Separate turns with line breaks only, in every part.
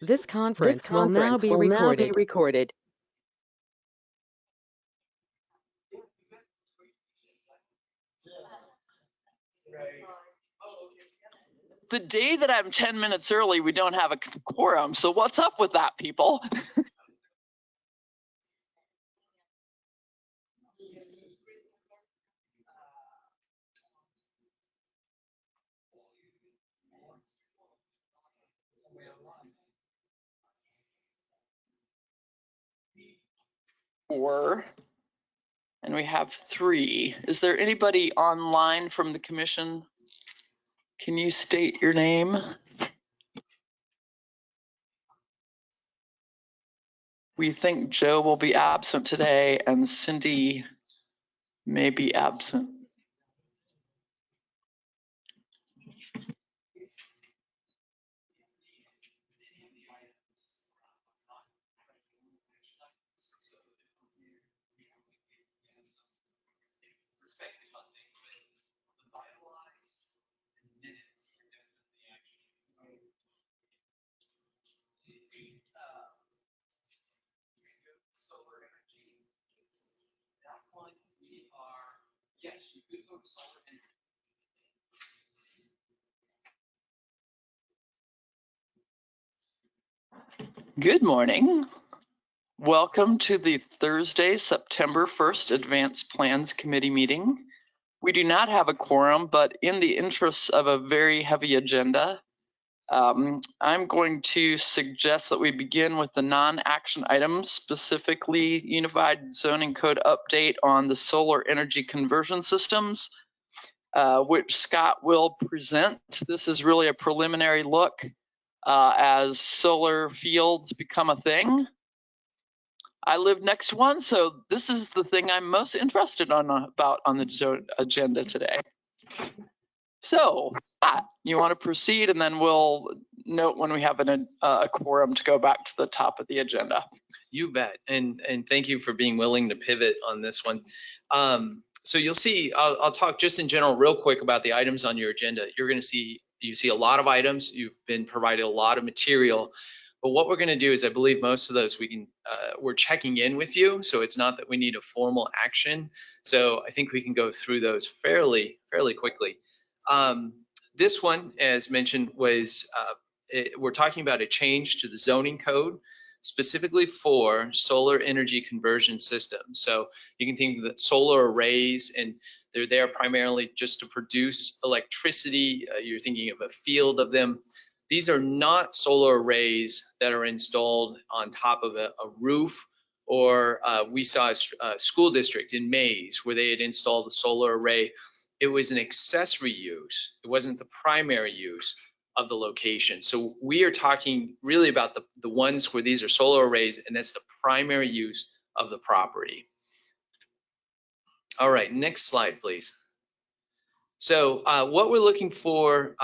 This conference will now be recorded.
The day that I'm 10 minutes early, we don't have a quorum. So what's up with that, people? And we have 3. Is there anybody online from the commission? Can you state your name? We think Joe will be absent today and Cindy may be absent. Good morning. Welcome to the Thursday, September 1st Advanced Plans Committee meeting. We do not have a quorum, but in the interests of a very heavy agenda, I'm going to suggest that we begin with the non-action items, specifically Unified Zoning Code update on the solar energy conversion systems, which Scott will present. This is really a preliminary look as solar fields become a thing. I live next to one, so this is the thing I'm most interested about on the agenda today. So, Scott, you want to proceed, and then we'll note when we have a quorum to go back to the top of the agenda.
You bet, and thank you for being willing to pivot on this one. So you'll see, I'll talk just in general real quick about the items on your agenda. You're going to see, you see a lot of items. You've been provided a lot of material. But what we're going to do is, I believe most of those we're checking in with you, so it's not that we need a formal action. So I think we can go through those fairly quickly. This one, as mentioned, was we're talking about a change to the zoning code, specifically for solar energy conversion systems. So you can think of the solar arrays, and they're there primarily just to produce electricity. You're thinking of a field of them. These are not solar arrays that are installed on top of a roof, or we saw a school district in Mays where they had installed a solar array. It was an accessory use. It wasn't the primary use of the location. So we are talking really about the ones where these are solar arrays, and that's the primary use of the property. All right, next slide, please. So what we're looking for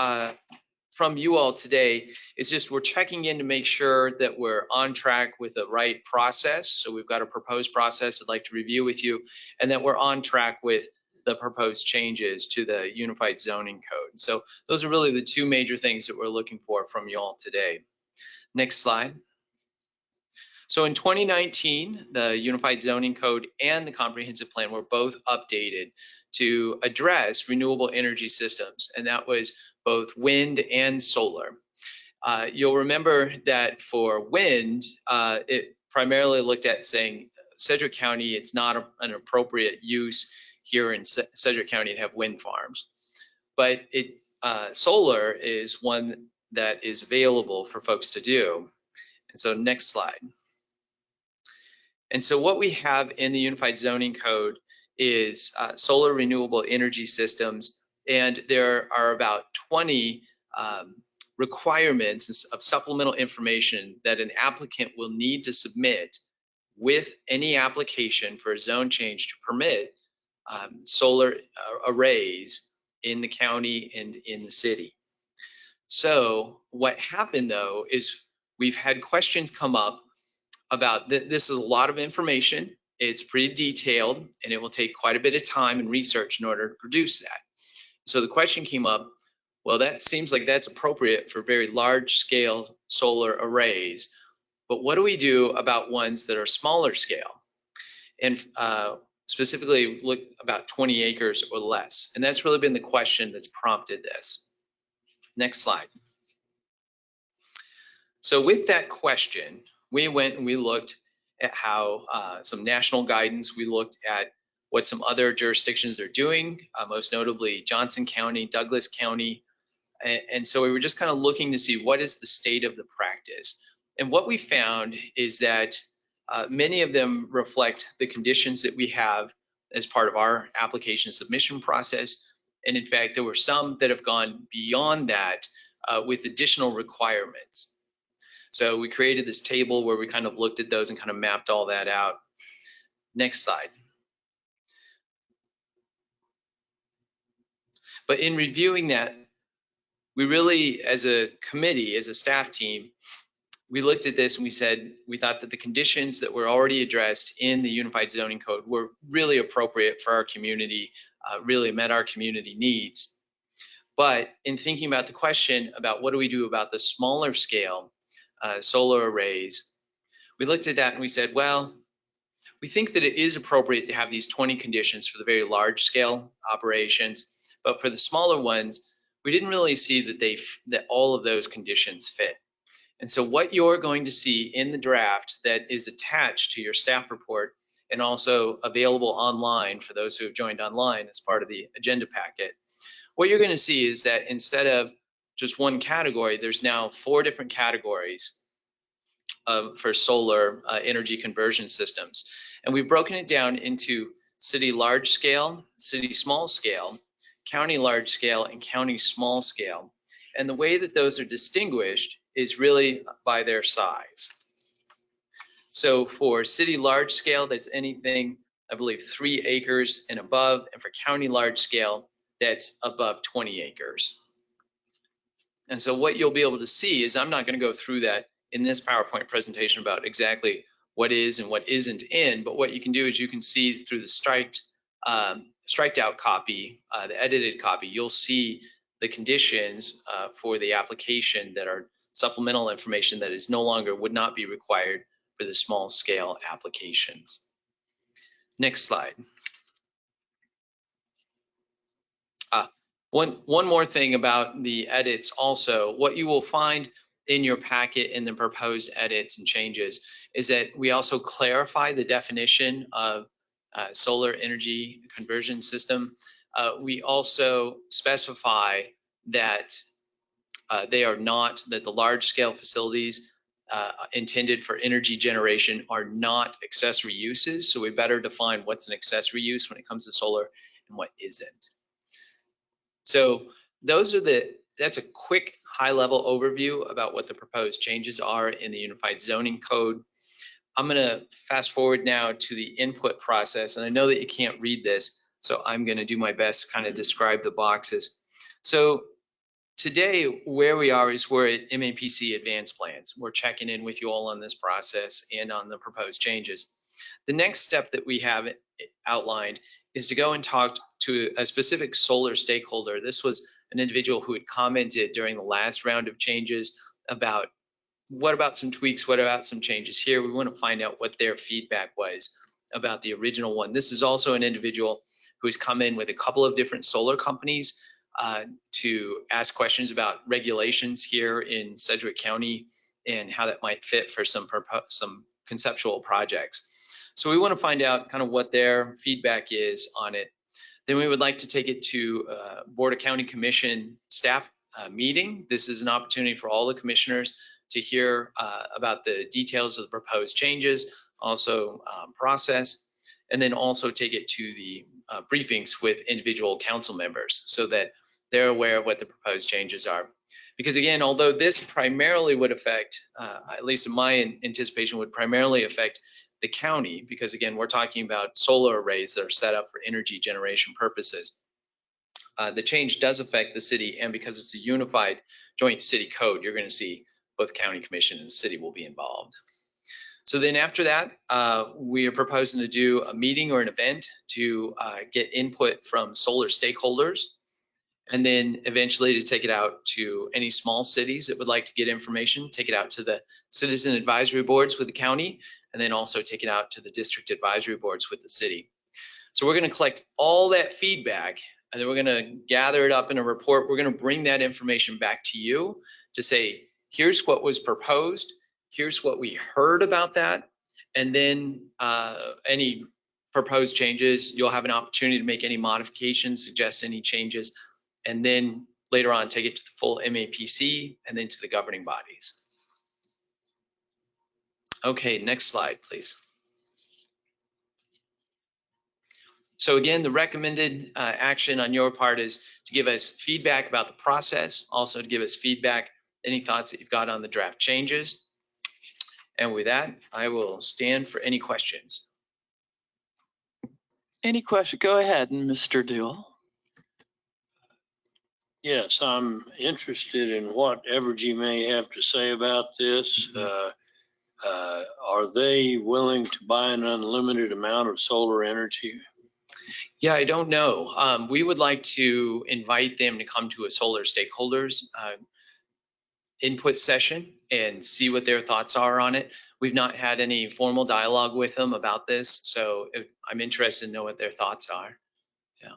from you all today is just we're checking in to make sure that we're on track with the right process. So we've got a proposed process I'd like to review with you, and that we're on track with the proposed changes to the Unified Zoning Code. So those are really the 2 major things that we're looking for from you all today. Next slide. So in 2019, the Unified Zoning Code and the Comprehensive Plan were both updated to address renewable energy systems, and that was both wind and solar. You'll remember that for wind, it primarily looked at saying Sedgwick County, it's not an appropriate use here in Sedgwick County to have wind farms. But solar is one that is available for folks to do. And so next slide. And so what we have in the Unified Zoning Code is solar renewable energy systems, and there are about 20 requirements of supplemental information that an applicant will need to submit with any application for a zone change to permit solar arrays in the county and in the city. So what happened though is we've had questions come up about this is a lot of information. It's pretty detailed, and it will take quite a bit of time and research in order to produce that. So the question came up, Well, that seems like that's appropriate for very large scale solar arrays. But what do we do about ones that are smaller scale? And specifically look about 20 acres or less. And that's really been the question that's prompted this. Next slide. So with that question, we went and we looked at how some national guidance, we looked at what some other jurisdictions are doing, most notably Johnson County, Douglas County. And so we were just kind of looking to see what is the state of the practice. And what we found is that many of them reflect the conditions that we have as part of our application submission process. And in fact, there were some that have gone beyond that with additional requirements. So we created this table where we kind of looked at those and kind of mapped all that out. Next slide. But in reviewing that, we really, as a committee, as a staff team, we looked at this and we said, we thought that the conditions that were already addressed in the Unified Zoning Code were really appropriate for our community, really met our community needs. But in thinking about the question about what do we do about the smaller scale solar arrays, we looked at that and we said, well, we think that it is appropriate to have these 20 conditions for the very large scale operations, but for the smaller ones, we didn't really see that all of those conditions fit. And so what you're going to see in the draft that is attached to your staff report and also available online for those who have joined online as part of the agenda packet, what you're going to see is that instead of just one category, there's now 4 different categories for solar energy conversion systems. And we've broken it down into city large scale, city small scale, county large scale, and county small scale. And the way that those are distinguished is really by their size. So for city large scale, that's anything, I believe, 3 acres and above, and for county large scale, that's above 20 acres. And so what you'll be able to see is, I'm not going to go through that in this PowerPoint presentation about exactly what is and what isn't in, but what you can do is you can see through the striked out copy, the edited copy, you'll see the conditions for the application that are supplemental information that is no longer, would not be required for the small scale applications. Next slide. One more thing about the edits also, what you will find in your packet in the proposed edits and changes is that we also clarify the definition of solar energy conversion system. We also specify that they are not, that the large scale facilities intended for energy generation are not accessory uses. So we better define what's an accessory use when it comes to solar and what isn't. So those are that's a quick high level overview about what the proposed changes are in the Unified Zoning Code. I'm gonna fast forward now to the input process, and I know that you can't read this, so I'm gonna do my best to kind of describe the boxes. So today, where we are is we're at MAPC Advanced Plans. We're checking in with you all on this process and on the proposed changes. The next step that we have outlined is to go and talk to a specific solar stakeholder. This was an individual who had commented during the last round of changes about what about some tweaks, what about some changes here. We want to find out what their feedback was about the original one. This is also an individual who's come in with a couple of different solar companies to ask questions about regulations here in Sedgwick County and how that might fit for some conceptual projects. So we want to find out kind of what their feedback is on it. Then we would like to take it to Board of County Commission staff meeting. This is an opportunity for all the commissioners to hear about the details of the proposed changes, also process, and then also take it to the briefings with individual council members so that they're aware of what the proposed changes are. Because again, although this primarily would affect, at least in my anticipation, would primarily affect the county, because again, we're talking about solar arrays that are set up for energy generation purposes. The change does affect the city, and because it's a unified joint city code, you're going to see both county commission and the city will be involved. So then after that, we are proposing to do a meeting or an event to get input from solar stakeholders. and then eventually to take it out to any small cities that would like to get information, take it out to the citizen advisory boards with the county, and then also take it out to the district advisory boards with the city. So we're going to collect all that feedback, and then we're going to gather it up in a report. We're going to bring that information back to you to say, here's what was proposed, here's what we heard about that, and then any proposed changes, you'll have an opportunity to make any modifications, suggest any changes, and then later on take it to the full MAPC and then to the governing bodies. Okay, next slide, please. So again, the recommended action on your part is to give us feedback about the process, also to give us feedback, any thoughts that you've got on the draft changes. And with that, I will stand for any questions.
Any question? Go ahead, Mr. Dewell.
Yes, I'm interested in what Evergy may have to say about this. Are they willing to buy an unlimited amount of solar energy?
Yeah, I don't know. We would like to invite them to come to a solar stakeholders input session and see what their thoughts are on it. We've not had any formal dialogue with them about this, so I'm interested to know what their thoughts are. Yeah.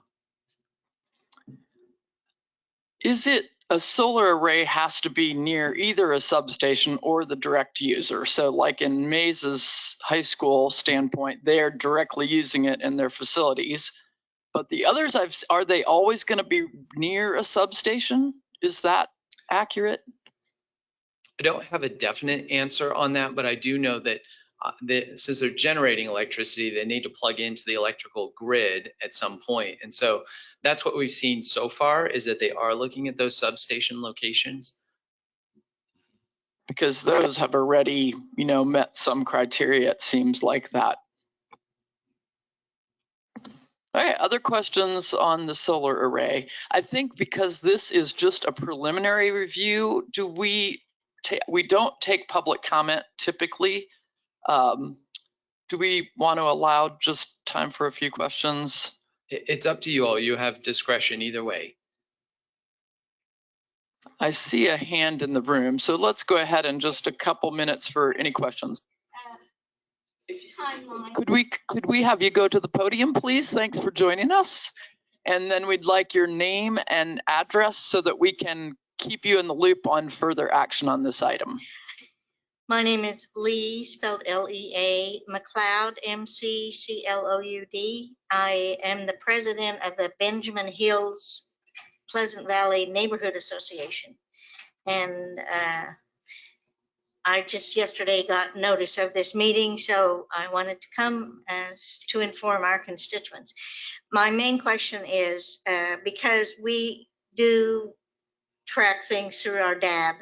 Is it a solar array has to be near either a substation or the direct user? So like in Maze's high school standpoint, they're directly using it in their facilities. But the others, are they always going to be near a substation? Is that accurate?
I don't have a definite answer on that, but I do know that since they're generating electricity, they need to plug into the electrical grid at some point. And so that's what we've seen so far, is that they are looking at those substation locations.
Because those have already, met some criteria, it seems like that. All right, other questions on the solar array? I think because this is just a preliminary review, we don't take public comment typically. Do we want to allow just time for a few questions?
It's up to you all. You have discretion either way.
I see a hand in the room, so let's go ahead and just a couple minutes for any questions. Could we have you go to the podium, please? Thanks for joining us. And then we'd like your name and address so that we can keep you in the loop on further action on this item.
My name is Lee, spelled L-E-A, McLeod, M-C-C-L-O-U-D. I am the president of the Benjamin Hills Pleasant Valley Neighborhood Association. And I just yesterday got notice of this meeting, so I wanted to come to inform our constituents. My main question is, because we do track things through our DAB,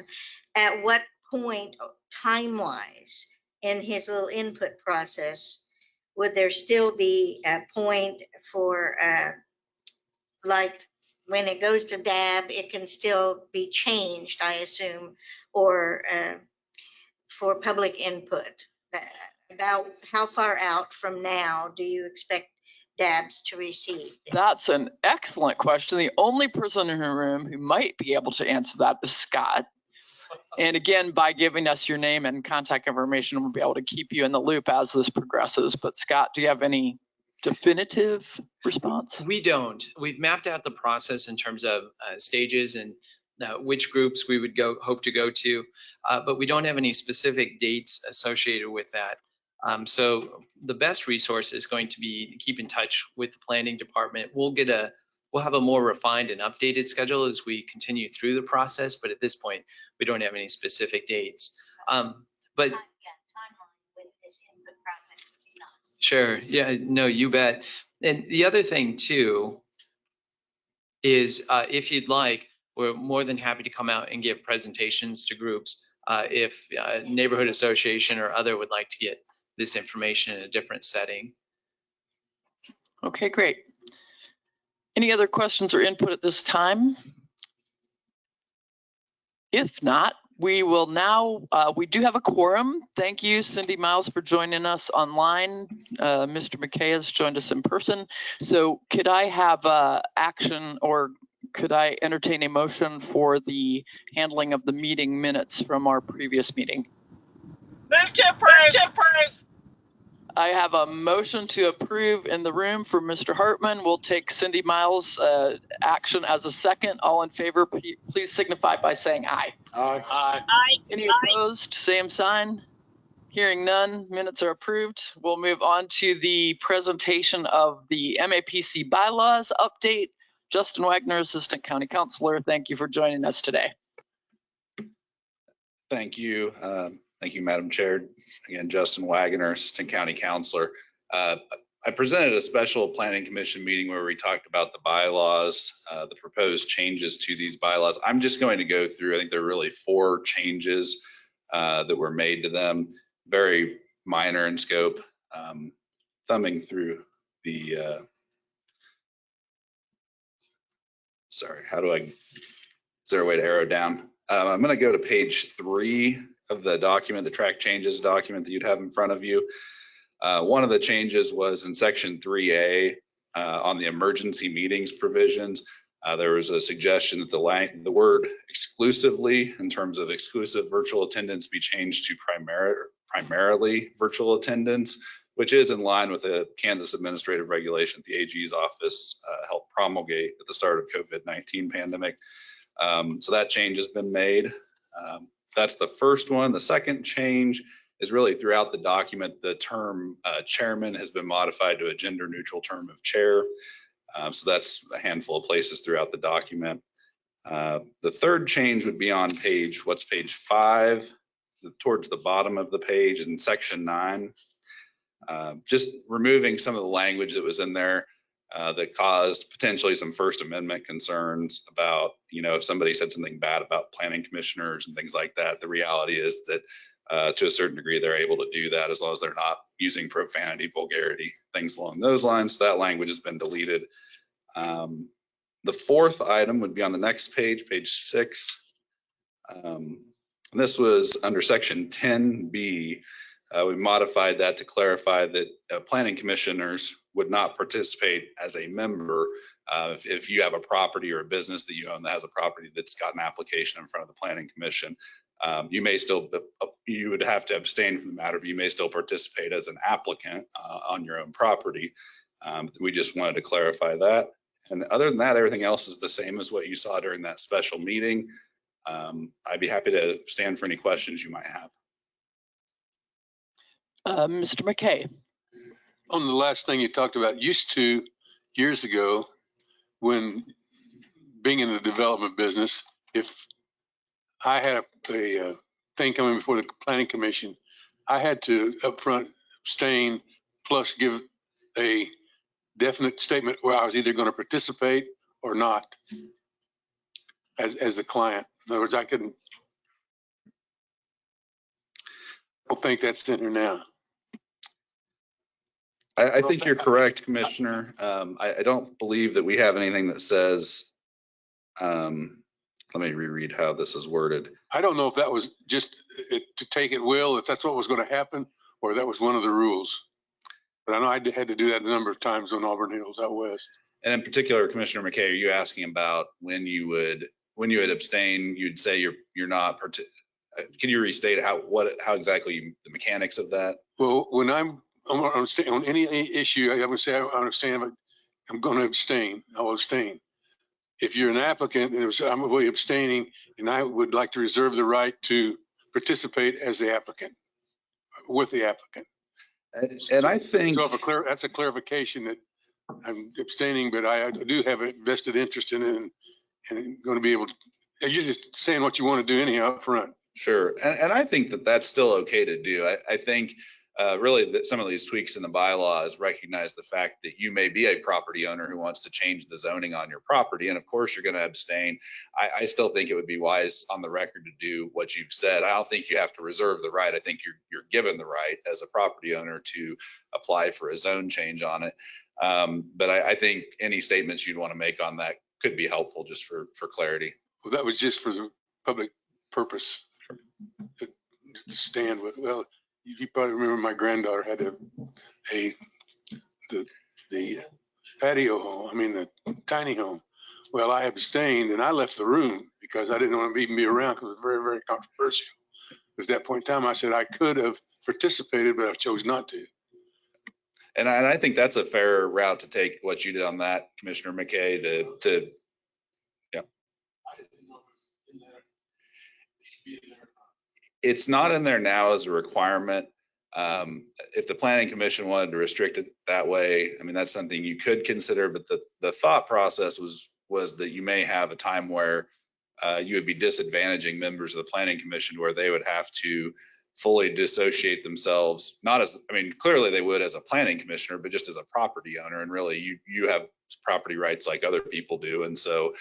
at what point time-wise in his little input process would there still be a point for like when it goes to DAB, it can still be changed, I assume, or for public input? About how far out from now do you expect DABs to receive this?
That's an excellent question. The only person in the room who might be able to answer that is Scott. And again, by giving us your name and contact information, we'll be able to keep you in the loop as this progresses. But Scott, do you have any definitive response?
We don't. We've mapped out the process in terms of stages and which groups we would hope to go to, but we don't have any specific dates associated with that. So the best resource is going to be to keep in touch with the planning department. We'll have a more refined and updated schedule as we continue through the process, but at this point, we don't have any specific dates. But sure, yeah, no, you bet. And the other thing too is if you'd like, we're more than happy to come out and give presentations to groups if a neighborhood association or other would like to get this information in a different setting.
Okay, great. Any other questions or input at this time? If not, we will now, we do have a quorum. Thank you, Cindy Miles, for joining us online. Mr. McKay has joined us in person. So could I have action or could I entertain a motion for the handling of the meeting minutes from our previous meeting?
Move to approve.
I have a motion to approve in the room for Mr. Hartman. We'll take Cindy Miles' action as a second. All in favor, please signify by saying aye.
Aye. Aye.
Any opposed? Same sign. Hearing none, minutes are approved. We'll move on to the presentation of the MAPC bylaws update. Justin Wagner, Assistant County Counselor, thank you for joining us today.
Thank you. Thank you, Madam Chair. Again, Justin Wagner, Assistant County Counselor. I presented a special Planning Commission meeting where we talked about the bylaws, the proposed changes to these bylaws. I'm just going to go through, I think there are really 4 changes that were made to them, very minor in scope. Thumbing through the, sorry, is there a way to arrow down? I'm going to go to page 3 of the document, the track changes document that you'd have in front of you. One of the changes was in section 3A on the emergency meetings provisions. There was a suggestion that the word exclusively in terms of exclusive virtual attendance be changed to primarily virtual attendance, which is in line with the Kansas administrative regulation the AG's office helped promulgate at the start of COVID-19 pandemic. So that change has been made. That's the first one. The second change is really throughout the document, the term chairman has been modified to a gender neutral term of chair. So that's a handful of places throughout the document. The third change would be on page 5, towards the bottom of the page in section 9. Just removing some of the language that was in there that caused potentially some First Amendment concerns about, if somebody said something bad about planning commissioners and things like that. The reality is that to a certain degree, they're able to do that as long as they're not using profanity, vulgarity, things along those lines. So that language has been deleted. The fourth item would be on the next page, page 6. This was under section 10B. We modified that to clarify that planning commissioners would not participate as a member if you have a property or a business that you own that has a property that's got an application in front of the planning commission. You would have to abstain from the matter, but you may still participate as an applicant on your own property. We just wanted to clarify that. And other than that, everything else is the same as what you saw during that special meeting. I'd be happy to stand for any questions you might have.
Mr. McKay.
On the last thing you talked about, used to years ago, when being in the development business, if I had a thing coming before the planning commission, I had to upfront abstain plus give a definite statement where I was either going to participate or not as the client. In other words, I don't think that's in there now.
I think you're correct, Commissioner. I don't believe that we have anything that says, let me reread how this is worded.
I don't know if that was just to take at will, if that's what was going to happen, or that was one of the rules. But I know I had to do that a number of times on Auburn Hills out west.
And in particular, Commissioner McKay, are you asking about when you would abstain? You'd say you're not. Can you restate how exactly the mechanics of that?
Well, when I'm on any issue, I would say I understand, but I'm going to abstain. I will abstain. If you're an applicant and I'm really abstaining, and I would like to reserve the right to participate as the applicant, with the applicant.
And I think
so that's a clarification that I'm abstaining, but I do have a vested interest in it, and going to be able to. You're just saying what you want to do anyhow up front.
Sure, and I think that that's still okay to do. I think really that some of these tweaks in the bylaws recognize the fact that you may be a property owner who wants to change the zoning on your property, and of course you're going to abstain. I still think it would be wise on the record to do what you've said. I don't think you have to reserve the right. I think you're given the right as a property owner to apply for a zone change on it. But I think any statements you'd want to make on that could be helpful just for clarity.
Well, that was just for the public purpose. To stand with, well, you probably remember my granddaughter had the patio home, the tiny home Well, I abstained and I left the room because I didn't want to even be around because it was very, very controversial. At that point in time, I said I could have participated, but I chose not to.
And I think that's a fair route to take, what you did on that, Commissioner McKay, to yeah. It's not in there now as a requirement. If the Planning Commission wanted to restrict it that way, I mean, that's something you could consider, but the thought process was that you may have a time where you would be disadvantaging members of the Planning Commission where they would have to fully dissociate themselves, not as, I mean, clearly they would as a planning commissioner, but just as a property owner. And really you have property rights like other people do. And so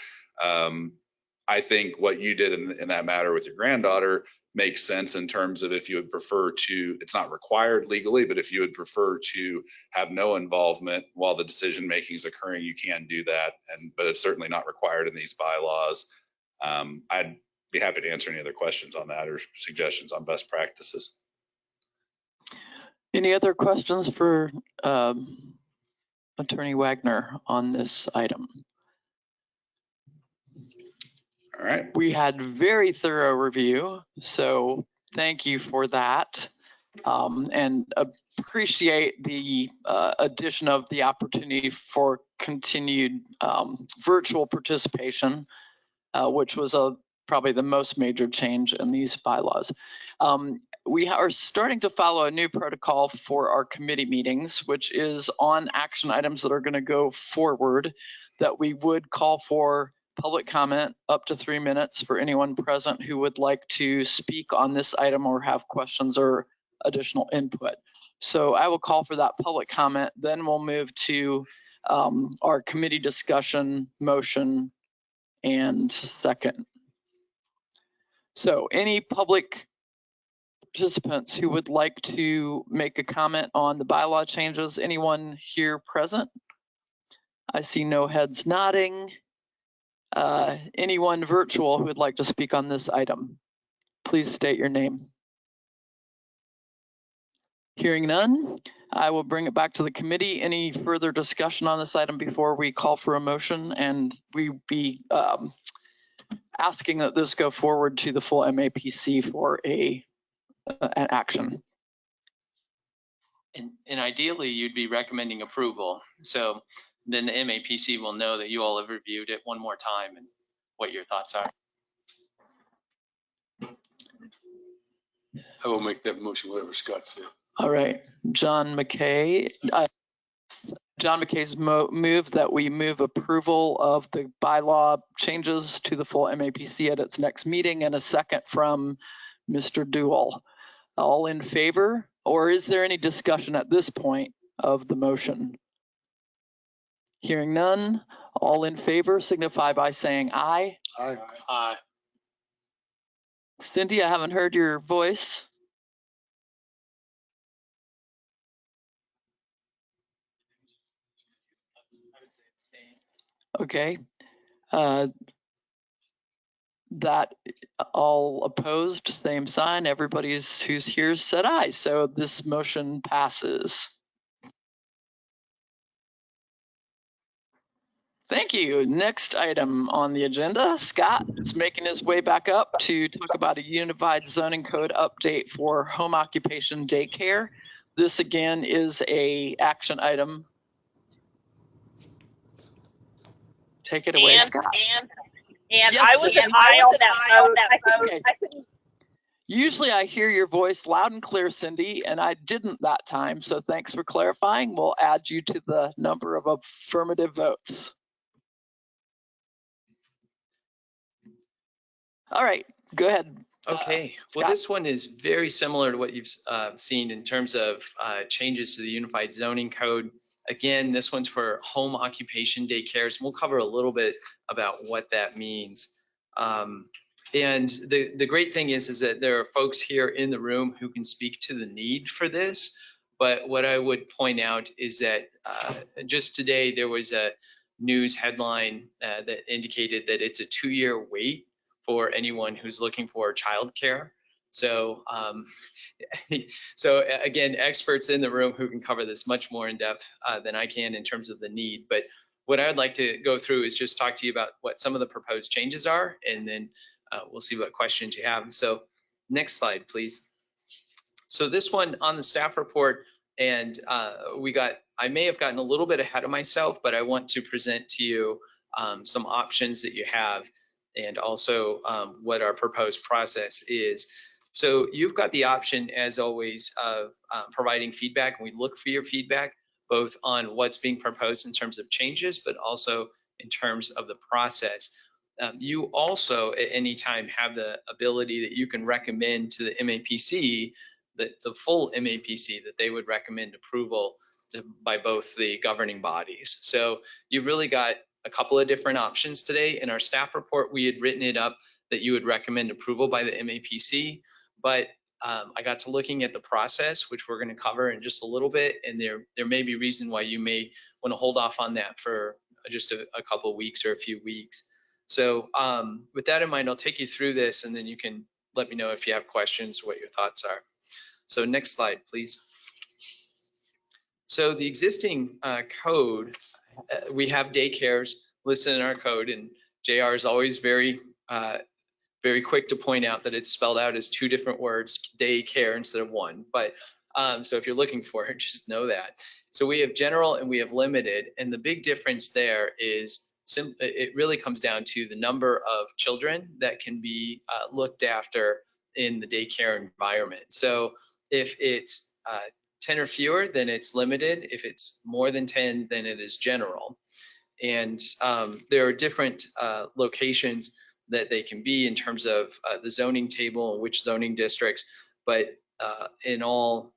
I think what you did in that matter with your granddaughter makes sense in terms of if you would prefer to, it's not required legally, but if you would prefer to have no involvement while the decision making is occurring, you can do that. But it's certainly not required in these bylaws. I'd be happy to answer any other questions on that or suggestions on best practices.
Any other questions for Attorney Wagner on this item?
All right.
We had very thorough review, so thank you for that. And appreciate the addition of the opportunity for continued virtual participation, which was probably the most major change in these bylaws. We are starting to follow a new protocol for our committee meetings, which is on action items that are going to go forward, that we would call for public comment up to 3 minutes for anyone present who would like to speak on this item or have questions or additional input. So I will call for that public comment, then we'll move to our committee discussion, motion, and second. So any public participants who would like to make a comment on the bylaw changes? Anyone here present? I see no heads nodding. Anyone virtual who would like to speak on this item? Please state your name. Hearing none, I will bring it back to the committee. Any further discussion on this item before we call for a motion and we be asking that this go forward to the full MAPC for an action?
And ideally, you'd be recommending approval. So then the MAPC will know that you all have reviewed it one more time and what your thoughts are.
I will make that motion, whatever Scott said.
All right, John McKay's move that we move approval of the bylaw changes to the full MAPC at its next meeting, and a second from Mr. Duell. All in favor, or is there any discussion at this point of the motion? Hearing none, all in favor signify by saying aye.
Aye. Aye.
Cindy, I haven't heard your voice. Okay. That all opposed, same sign. Everybody's who's here said aye. So this motion passes. Thank you. Next item on the agenda, Scott is making his way back up to talk about a unified zoning code update for home occupation daycare. This again is a action item. Take it away, Scott.
And
Yes,
I was an aye on that vote.
Okay. Usually I hear your voice loud and clear, Cindy, and I didn't that time. So thanks for clarifying. We'll add you to the number of affirmative votes. All right, go ahead.
Okay, well, this one is very similar to what you've seen in terms of changes to the Unified Zoning Code. Again, this one's for home occupation daycares. We'll cover a little bit about what that means. And the great thing is that there are folks here in the room who can speak to the need for this. But what I would point out is that just today there was a news headline that indicated that it's a 2-year wait for anyone who's looking for childcare. So, so again, experts in the room who can cover this much more in depth than I can in terms of the need. But what I would like to go through is just talk to you about what some of the proposed changes are, and then we'll see what questions you have. So next slide, please. So this one on the staff report, and I may have gotten a little bit ahead of myself, but I want to present to you some options that you have, and also what our proposed process is. So you've got the option, as always, of providing feedback, and we look for your feedback, both on what's being proposed in terms of changes, but also in terms of the process. You also, at any time, have the ability that you can recommend to the MAPC, the full MAPC, that they would recommend approval by both the governing bodies. So you've really got a couple of different options today. In our staff report, we had written it up that you would recommend approval by the MAPC, but I got to looking at the process, which we're going to cover in just a little bit, and there may be reason why you may want to hold off on that for just a couple of weeks or a few weeks. So with that in mind, I'll take you through this, and then you can let me know if you have questions, what your thoughts are. So next slide, please. So the existing code, we have daycares listed in our code, and JR is always very quick to point out that it's spelled out as two different words, daycare instead of one. But so if you're looking for it, just know that. So we have general and we have limited, and the big difference there is it really comes down to the number of children that can be looked after in the daycare environment. So if it's 10 or fewer, then it's limited. If it's more than 10, then it is general. And there are different locations that they can be in terms of the zoning table and which zoning districts, but in all,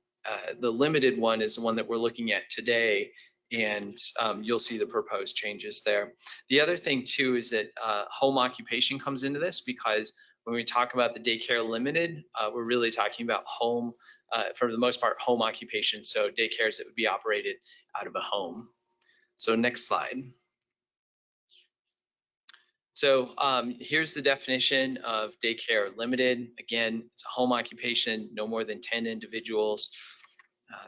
the limited one is the one that we're looking at today, and you'll see the proposed changes there. The other thing too is that home occupation comes into this, because when we talk about the daycare limited, we're really talking about home, for the most part, home occupation. So daycares that would be operated out of a home. So next slide. So here's the definition of daycare limited. Again, it's a home occupation, no more than 10 individuals.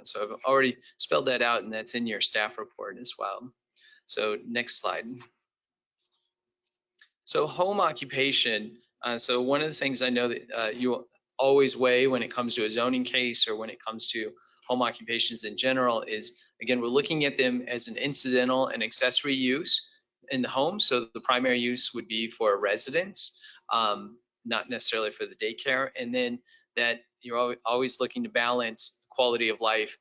So I've already spelled that out, and that's in your staff report as well. So next slide. So home occupation. So one of the things I know that you always weigh when it comes to a zoning case or when it comes to home occupations in general is, again, we're looking at them as an incidental and accessory use in the home. So the primary use would be for residence, not necessarily for the daycare. And then that you're always looking to balance quality of life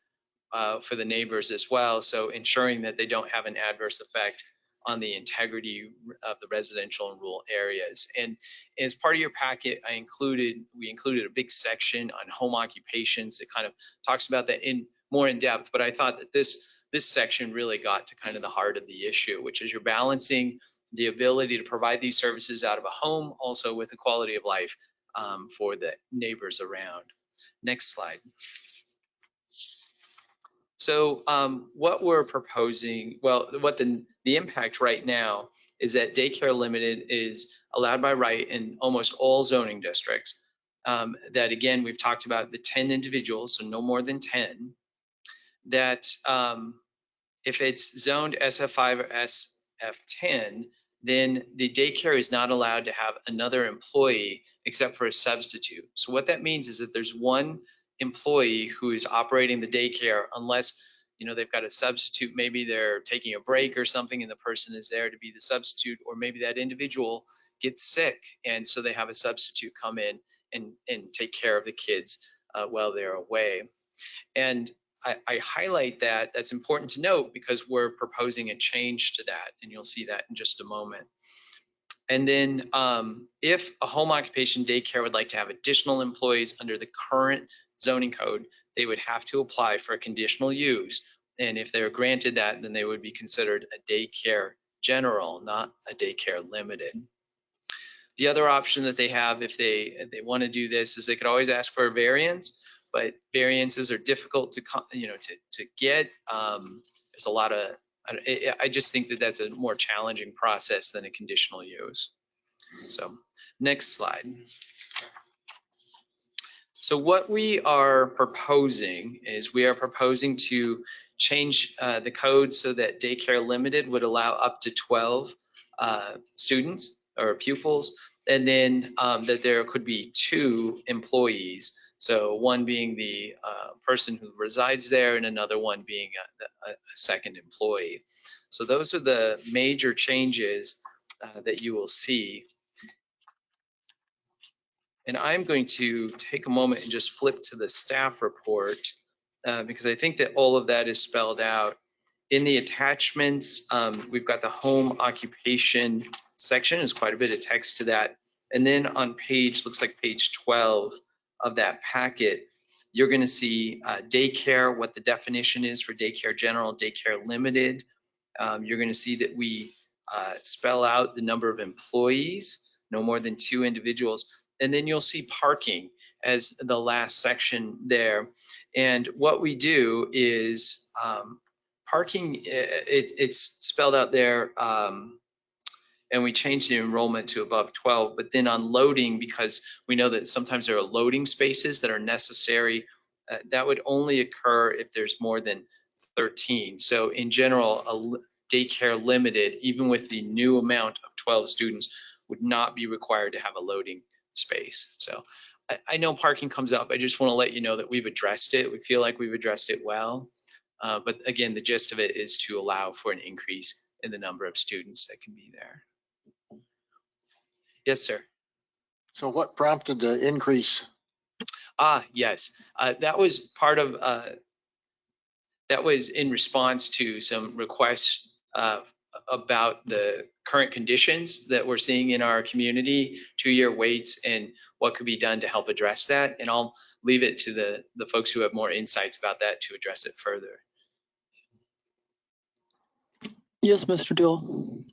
for the neighbors as well. So ensuring that they don't have an adverse effect on the integrity of the residential and rural areas. And as part of your packet, we included a big section on home occupations that kind of talks about that more in depth. But I thought that this section really got to kind of the heart of the issue, which is you're balancing the ability to provide these services out of a home, also with the quality of life for the neighbors around. Next slide. So what we're proposing, well, what the impact right now is that daycare limited is allowed by right in almost all zoning districts. That again, we've talked about the 10 individuals, so no more than 10. That if it's zoned SF5 or SF10, then the daycare is not allowed to have another employee except for a substitute. So what that means is that there's one employee who is operating the daycare, unless they've got a substitute, maybe they're taking a break or something and the person is there to be the substitute, or maybe that individual gets sick and so they have a substitute come in and take care of the kids while they're away. And I highlight that. That's important to note because we're proposing a change to that, and you'll see that in just a moment. And then if a home occupation daycare would like to have additional employees under the current zoning code, they would have to apply for a conditional use. And if they're granted that, then they would be considered a daycare general, not a daycare limited. The other option that they have if they want to do this is they could always ask for a variance, but variances are difficult to get. There's a lot of, I just think that that's a more challenging process than a conditional use. So next slide. So what we are proposing is we are proposing to change the code so that daycare limited would allow up to 12 students or pupils, and then that there could be 2 employees. So one being the person who resides there and another one being a second employee. So those are the major changes that you will see. And I'm going to take a moment and just flip to the staff report because I think that all of that is spelled out. In the attachments, we've got the home occupation section. There's quite a bit of text to that. And then on page, looks like page 12 of that packet, you're going to see daycare, what the definition is for daycare general, daycare limited. You're going to see that we spell out the number of employees, no more than 2 individuals. And then you'll see parking as the last section there. And what we do is parking, it's spelled out there, and we changed the enrollment to above 12, but then on loading, because we know that sometimes there are loading spaces that are necessary, that would only occur if there's more than 13. So in general, a daycare limited, even with the new amount of 12 students, would not be required to have a loading space. So I know parking comes up. I just want to let you know that we've addressed it. We feel like we've addressed it well. But again, the gist of it is to allow for an increase in the number of students that can be there. Yes, sir.
So what prompted the increase?
Yes, that was part of, that was in response to some requests about the current conditions that we're seeing in our community, 2-year waits, and what could be done to help address that. And I'll leave it to the folks who have more insights about that to address it further.
Yes, Mr. Dewell.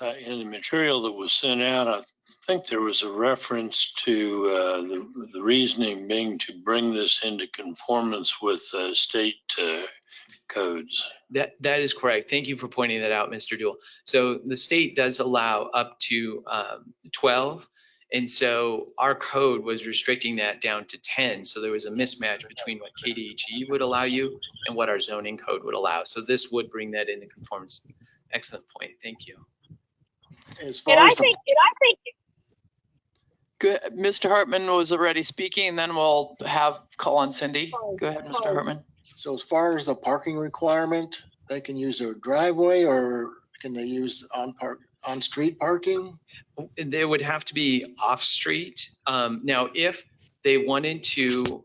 In the material that was sent out, I think there was a reference to the reasoning being to bring this into conformance with state codes.
That is correct. Thank you for pointing that out, Mr. Dewell. So the state does allow up to 12. And so our code was restricting that down to 10. So there was a mismatch between what KDHE would allow you and what our zoning code would allow. So this would bring that into conformance. Excellent point. Thank you.
As far as the,
Good. Mr. Hartman was already speaking, and then we'll have call on Cindy. Go ahead, Mr. Hartman.
so as far as the parking requirement, they can use their driveway, or can they use on street parking?
They would have to be off street. Now, if they wanted to,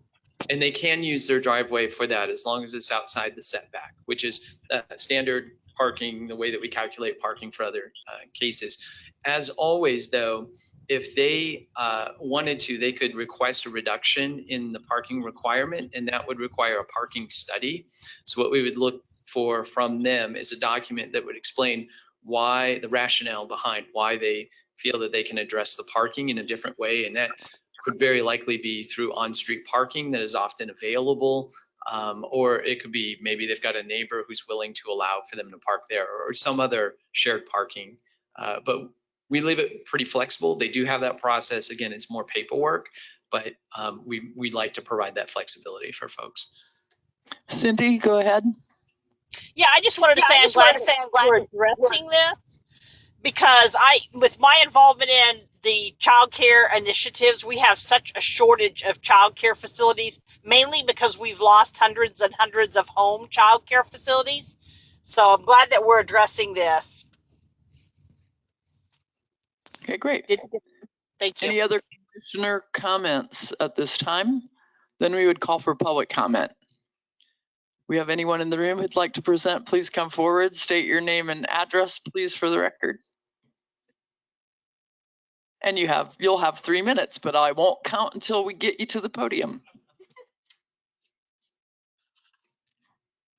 and they can use their driveway for that as long as it's outside the setback, which is standard parking, the way that we calculate parking for other cases. As always, though, if they wanted to, they could request a reduction in the parking requirement, and that would require a parking study. So what we would look for from them is a document that would explain why, the rationale behind why they feel that they can address the parking in a different way. And that could very likely be through on-street parking that is often available. Or it could be maybe they've got a neighbor who's willing to allow for them to park there, or some other shared parking. But we leave it pretty flexible. They do have that process. Again, it's more paperwork, but we like to provide that flexibility for folks.
Cindy, go ahead.
Yeah, I just wanted to say I'm glad we're addressing this, because with my involvement in the child care initiatives, we have such a shortage of child care facilities, mainly because we've lost hundreds and hundreds of home child care facilities. So I'm glad that we're addressing this.
Okay, great.
Thank you.
Any other commissioner comments at this time? Then we would call for public comment. We have anyone in the room who'd like to present? Please come forward, state your name and address, please, for the record. And you'll have 3 minutes, but I won't count until we get you to the podium.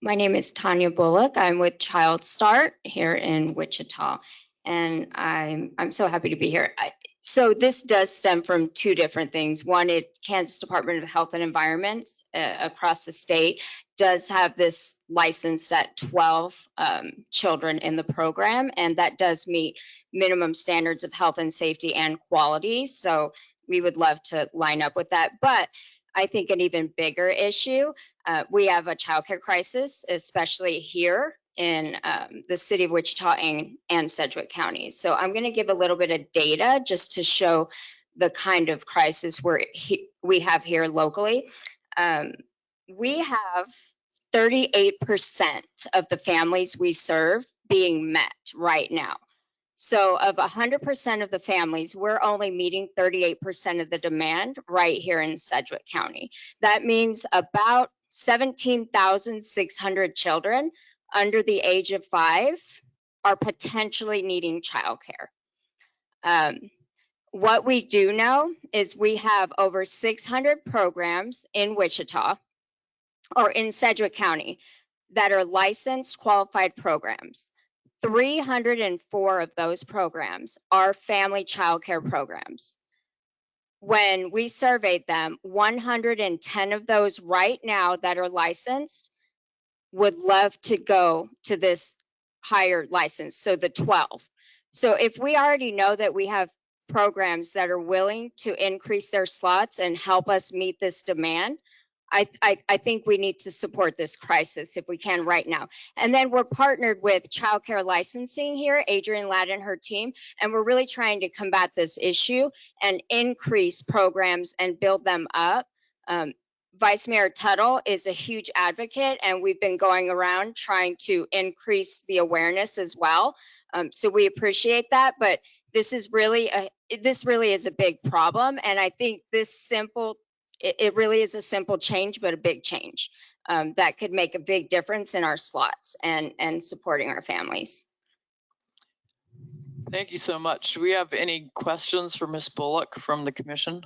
My name is Tanya Bullock. I'm with Child Start here in Wichita, and I'm so happy to be here. So this does stem from 2 different things. One, Kansas Department of Health and Environments across the state does have this licensed at 12 children in the program, and that does meet minimum standards of health and safety and quality. So we would love to line up with that. But I think an even bigger issue we have a childcare crisis, especially here in the city of Wichita and Sedgwick County. So I'm going to give a little bit of data just to show the kind of crisis we have here locally. We have 38% of the families we serve being met right now. So of 100% of the families, we're only meeting 38% of the demand right here in Sedgwick County. That means about 17,600 children under the age of 5 are potentially needing childcare. What we do know is we have over 600 programs in Wichita or in Sedgwick County that are licensed qualified programs. 304 of those programs are family childcare programs. When we surveyed them, 110 of those right now that are licensed would love to go to this higher license, so the 12. So if we already know that we have programs that are willing to increase their slots and help us meet this demand, I think we need to support this crisis if we can right now. And then we're partnered with childcare licensing here, Adrienne Ladd and her team, and we're really trying to combat this issue and increase programs and build them up. Vice Mayor Tuttle is a huge advocate, and we've been going around trying to increase the awareness as well. So we appreciate that, but this is really is a big problem, and I think it really is a simple change, but a big change that could make a big difference in our slots and supporting our families.
Thank you so much. Do we have any questions for Ms. Bullock from the commission?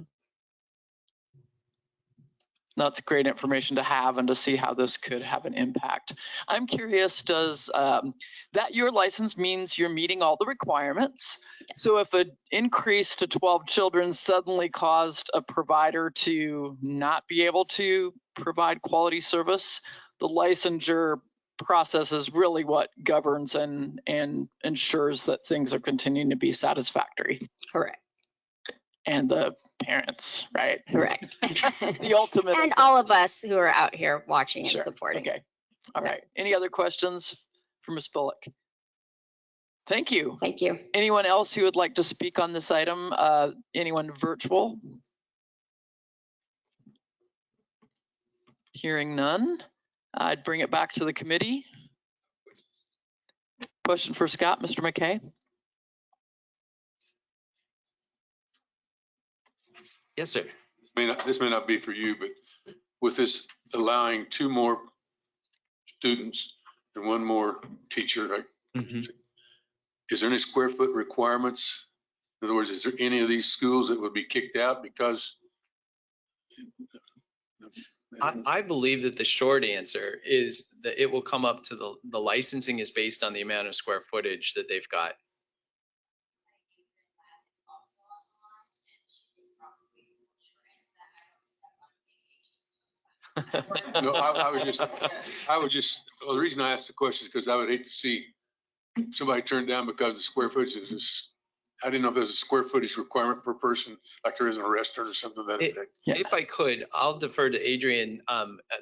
That's great information to have and to see how this could have an impact. I'm curious, does that your license means you're meeting all the requirements?
Yes.
So if an increase to 12 children suddenly caused a provider to not be able to provide quality service, the licensure process is really what governs and ensures that things are continuing to be satisfactory.
Correct.
And the parents, right?
Correct.
The ultimate.
And all of us who are out here watching and supporting.
Okay. All right. Any other questions for Ms. Bullock? Thank you.
Thank you.
Anyone else who would like to speak on this item? Anyone virtual? Hearing none, I'd bring it back to the committee. Question for Scott, Mr. McKay.
Yes, sir.
This may not be for you, but with this allowing 2 more students and 1 more teacher, right? Is there any square foot requirements? In other words, is there any of these schools that would be kicked out because?
I believe that the short answer is that it will come up to the licensing is based on the amount of square footage that they've got.
No, I would just, well, the reason I asked the question is because I would hate to see somebody turned down because the square footage is just, I didn't know if there's a square footage requirement per person, like there is in a restaurant or something that effect.
If I could, I'll defer to Adrienne,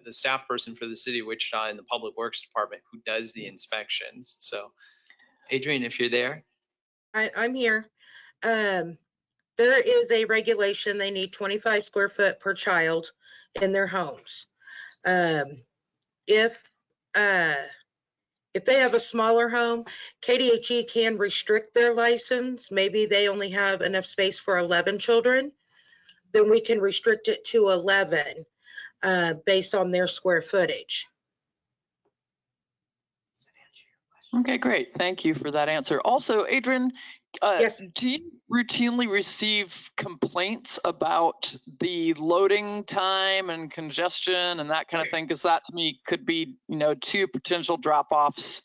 the staff person for the city of Wichita in the Public Works Department who does the inspections. So Adrienne, if you're there.
I'm here. There is a regulation. They need 25 square foot per child in their homes. If they have a smaller home, KDHE can restrict their license. Maybe they only have enough space for 11 children. Then we can restrict it to 11 based on their square footage.
Okay, great. Thank you for that answer. Also, Adrienne,
Yes.
do you routinely receive complaints about the loading time and congestion and that kind of thing? Because that to me could be, 2 potential drop-offs.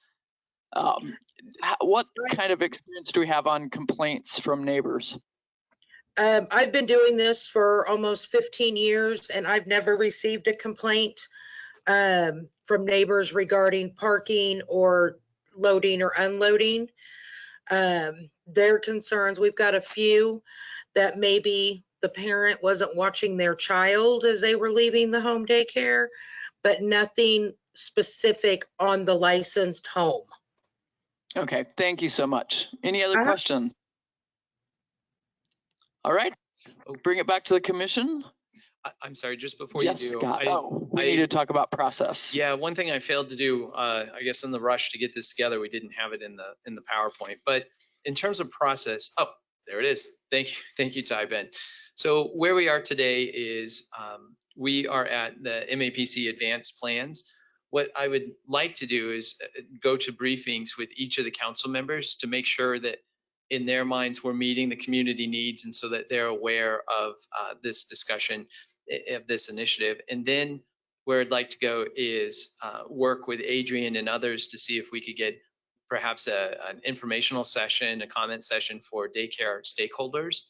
What kind of experience do we have on complaints from neighbors?
I've been doing this for almost 15 years and I've never received a complaint from neighbors regarding parking or loading or unloading. Their concerns, we've got a few that maybe the parent wasn't watching their child as they were leaving the home daycare, but nothing specific on the licensed home.
Okay, thank you so much. Any other
Uh-huh.
questions? All right, bring it back to the commission.
I'm sorry, just before
Yes,
you do.
Scott. We need to talk about process.
Yeah, one thing I failed to do, I guess in the rush to get this together, we didn't have it in the PowerPoint. But in terms of process, oh, there it is. Thank you, Ty Ben. So where we are today is we are at the MAPC advanced plans. What I would like to do is go to briefings with each of the council members to make sure that in their minds we're meeting the community needs, and so that they're aware of this discussion of this initiative. And then where I'd like to go is work with Adrian and others to see if we could get perhaps an informational session, a comment session for daycare stakeholders.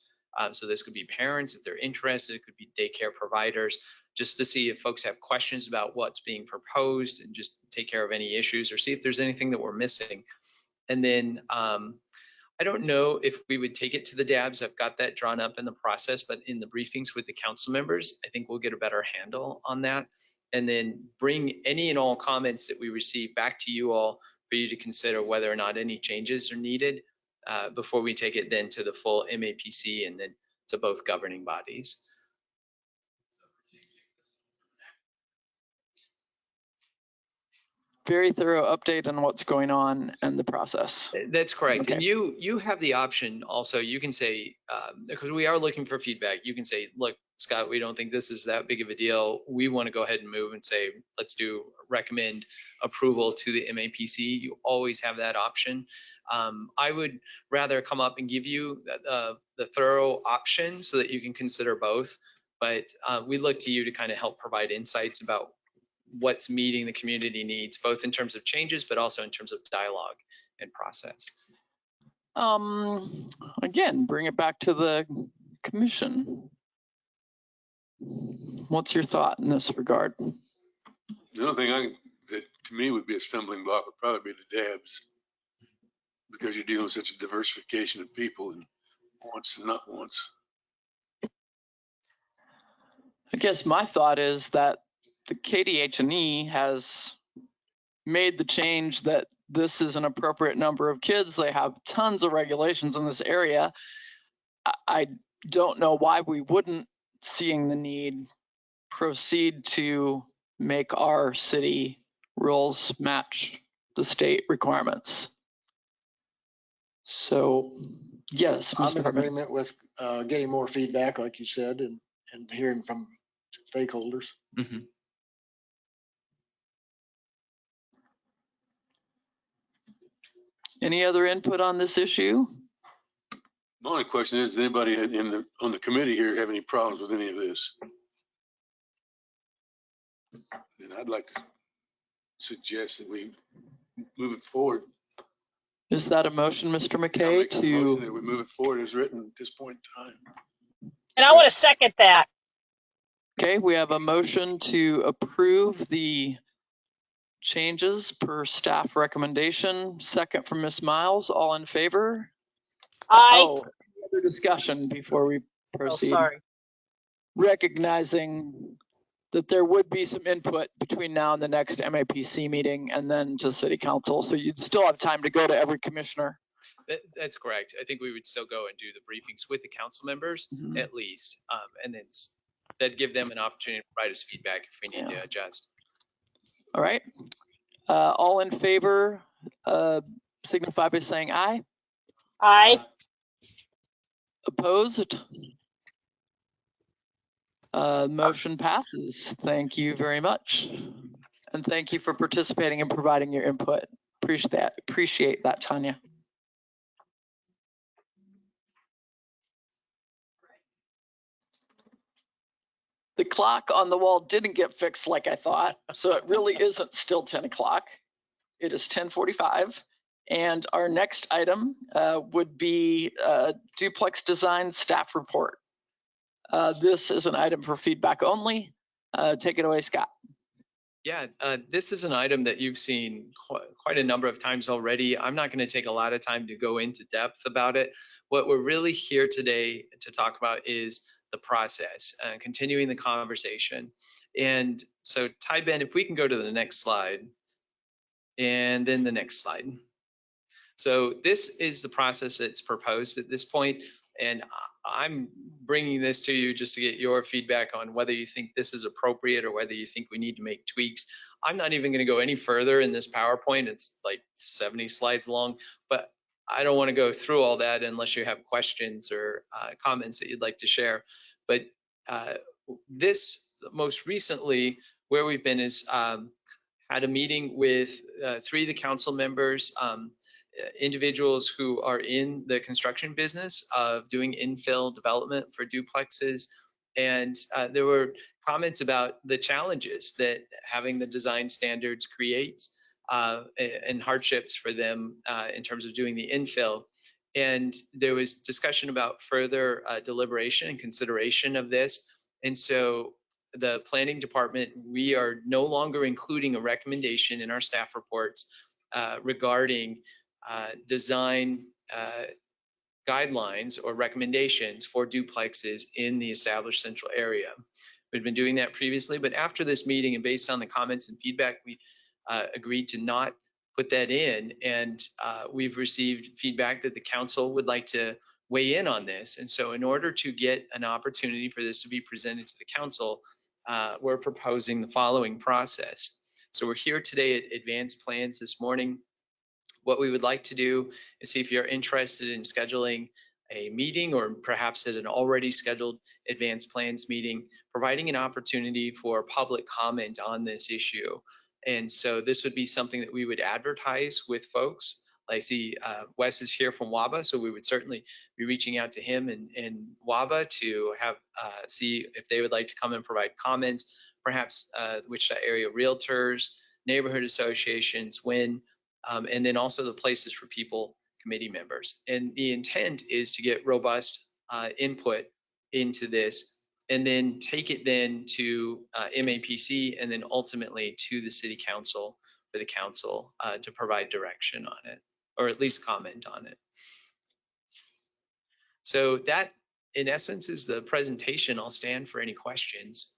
So this could be parents if they're interested, it could be daycare providers, just to see if folks have questions about what's being proposed and just take care of any issues or see if there's anything that we're missing. And then I don't know if we would take it to the DABs. I've got that drawn up in the process, but in the briefings with the council members, I think we'll get a better handle on that. And then bring any and all comments that we receive back to you all for you to consider whether or not any changes are needed before we take it then to the full MAPC and then to both governing bodies.
Very thorough update on what's going on and the process.
That's correct.
Okay.
And you have the option also, you can say, because we are looking for feedback, you can say, look, Scott, we don't think this is that big of a deal. We want to go ahead and move and say, let's recommend approval to the MAPC. You always have that option. I would rather come up and give you the thorough option so that you can consider both. But we look to you to kind of help provide insights about what's meeting the community needs, both in terms of changes, but also in terms of dialogue and process.
Again, bring it back to the commission. What's your thought in this regard?
The only thing that to me would be a stumbling block would probably be the DABs, because you're dealing with such a diversification of people and wants and not wants.
I guess my thought is that the KDH&E has made the change that this is an appropriate number of kids. They have tons of regulations in this area. I don't know why we wouldn't, seeing the need, proceed to make our city rules match the state requirements. So, yes,
I'm
Mr.
in
Hartman.
agreement with getting more feedback, like you said, and hearing from stakeholders.
Mm-hmm.
Any other input on this issue?
My only question is, does anybody on the committee here have any problems with any of this? And I'd like to suggest that we move it forward.
Is that a motion, Mr.
I'll
McKay,
make a motion that
to?
we move it forward as written at this point in time.
And I want to second that.
Okay, we have a motion to approve the changes per staff recommendation. Second from Ms. Miles. All in favor? Oh, other discussion before we proceed.
sorry.
Recognizing that there would be some input between now and the next MAPC meeting and then to city council. So you'd still have time to go to every commissioner.
That's correct. I think we would still go and do the briefings with the council members at least, and then that'd give them an opportunity to provide us feedback if we need to adjust.
All right. All in favor, signify by saying aye.
Aye.
Opposed? Motion passes. Thank you very much. And thank you for participating and providing your input. Appreciate that, Tanya. The clock on the wall didn't get fixed like I thought, so it really isn't still 10 o'clock. It is 10:45. And our next item would be duplex design staff report. This is an item for feedback only. Take it away, Scott.
Yeah, this is an item that you've seen quite a number of times already. I'm not going to take a lot of time to go into depth about it. What we're really here today to talk about is the process, continuing the conversation. And So Ty Ben, if we can go to the next slide, and then the next slide. So this is the process that's proposed at this point, and I'm bringing this to you just to get your feedback on whether you think this is appropriate or whether you think we need to make tweaks. I'm not even going to go any further in this PowerPoint. It's like 70 slides long, but I don't want to go through all that unless you have questions or comments that you'd like to share. But this most recently, where we've been is had a meeting with 3 of the council members, individuals who are in the construction business of doing infill development for duplexes. And there were comments about the challenges that having the design standards creates and hardships for them in terms of doing the infill. And there was discussion about further deliberation and consideration of this. And so the planning department, we are no longer including a recommendation in our staff reports regarding design guidelines or recommendations for duplexes in the established central area. We've been doing that previously, but after this meeting and based on the comments and feedback, we agreed to not put that in. And we've received feedback that the council would like to weigh in on this. And so in order to get an opportunity for this to be presented to the council, we're proposing the following process. So we're here today at Advanced Plans this morning. What we would like to do is see if you're interested in scheduling a meeting or perhaps at an already scheduled Advanced Plans meeting, providing an opportunity for public comment on this issue. And so this would be something that we would advertise with folks. I see Wes is here from WABA, so we would certainly be reaching out to him and WABA to have see if they would like to come and provide comments, perhaps Wichita area realtors, neighborhood associations, and then also the Places for People committee members. And the intent is to get robust input into this and then take it then to MAPC and then ultimately to the city council for the council to provide direction on it, or at least comment on it. So that in essence is the presentation. I'll stand for any questions.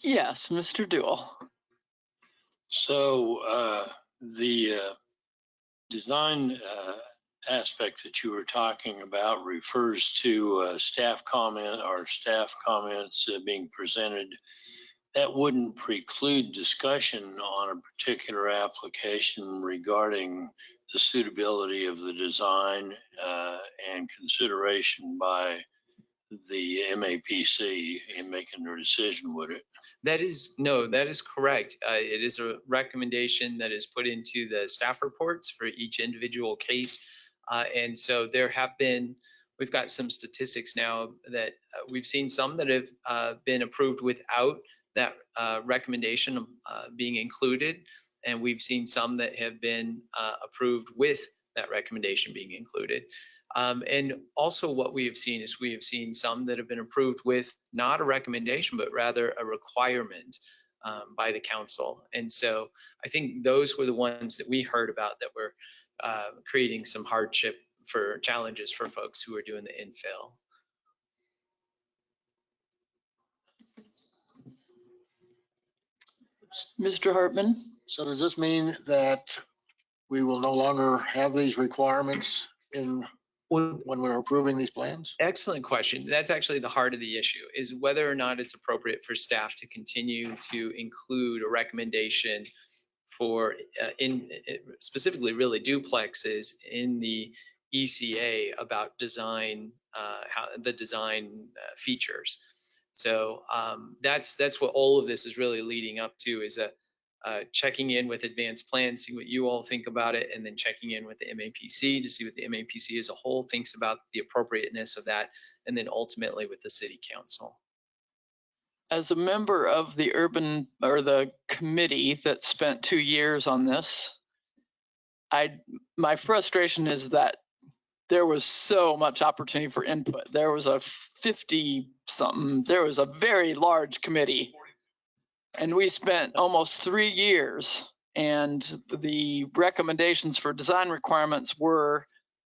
Yes, Mr. Duell.
So the design aspect that you were talking about refers to staff comment or staff comments being presented. That wouldn't preclude discussion on a particular application regarding the suitability of the design and consideration by the MAPC in making their decision, would it?
That is correct. It is a recommendation that is put into the staff reports for each individual case. And so we've got some statistics now that we've seen some that have been approved without that recommendation being included. And we've seen some that have been approved with that recommendation being included. And also what we have seen is we have seen some that have been approved with not a recommendation, but rather a requirement by the council. And so I think those were the ones that we heard about that were creating some hardship for challenges for folks who are doing the infill.
Mr. Hartman.
So does this mean that we will no longer have these requirements when we're approving these plans?
Excellent question. That's actually the heart of the issue, is whether or not it's appropriate for staff to continue to include a recommendation for specifically really duplexes in the ECA about design, the design features. So that's what all of this is really leading up to, is checking in with Advanced Plans, see what you all think about it, and then checking in with the MAPC to see what the MAPC as a whole thinks about the appropriateness of that, and then ultimately with the city council.
As a member of the the committee that spent 2 years on this, my frustration is that there was so much opportunity for input. There was a 50-something, there was a very large committee. And we spent almost 3 years, and the recommendations for design requirements were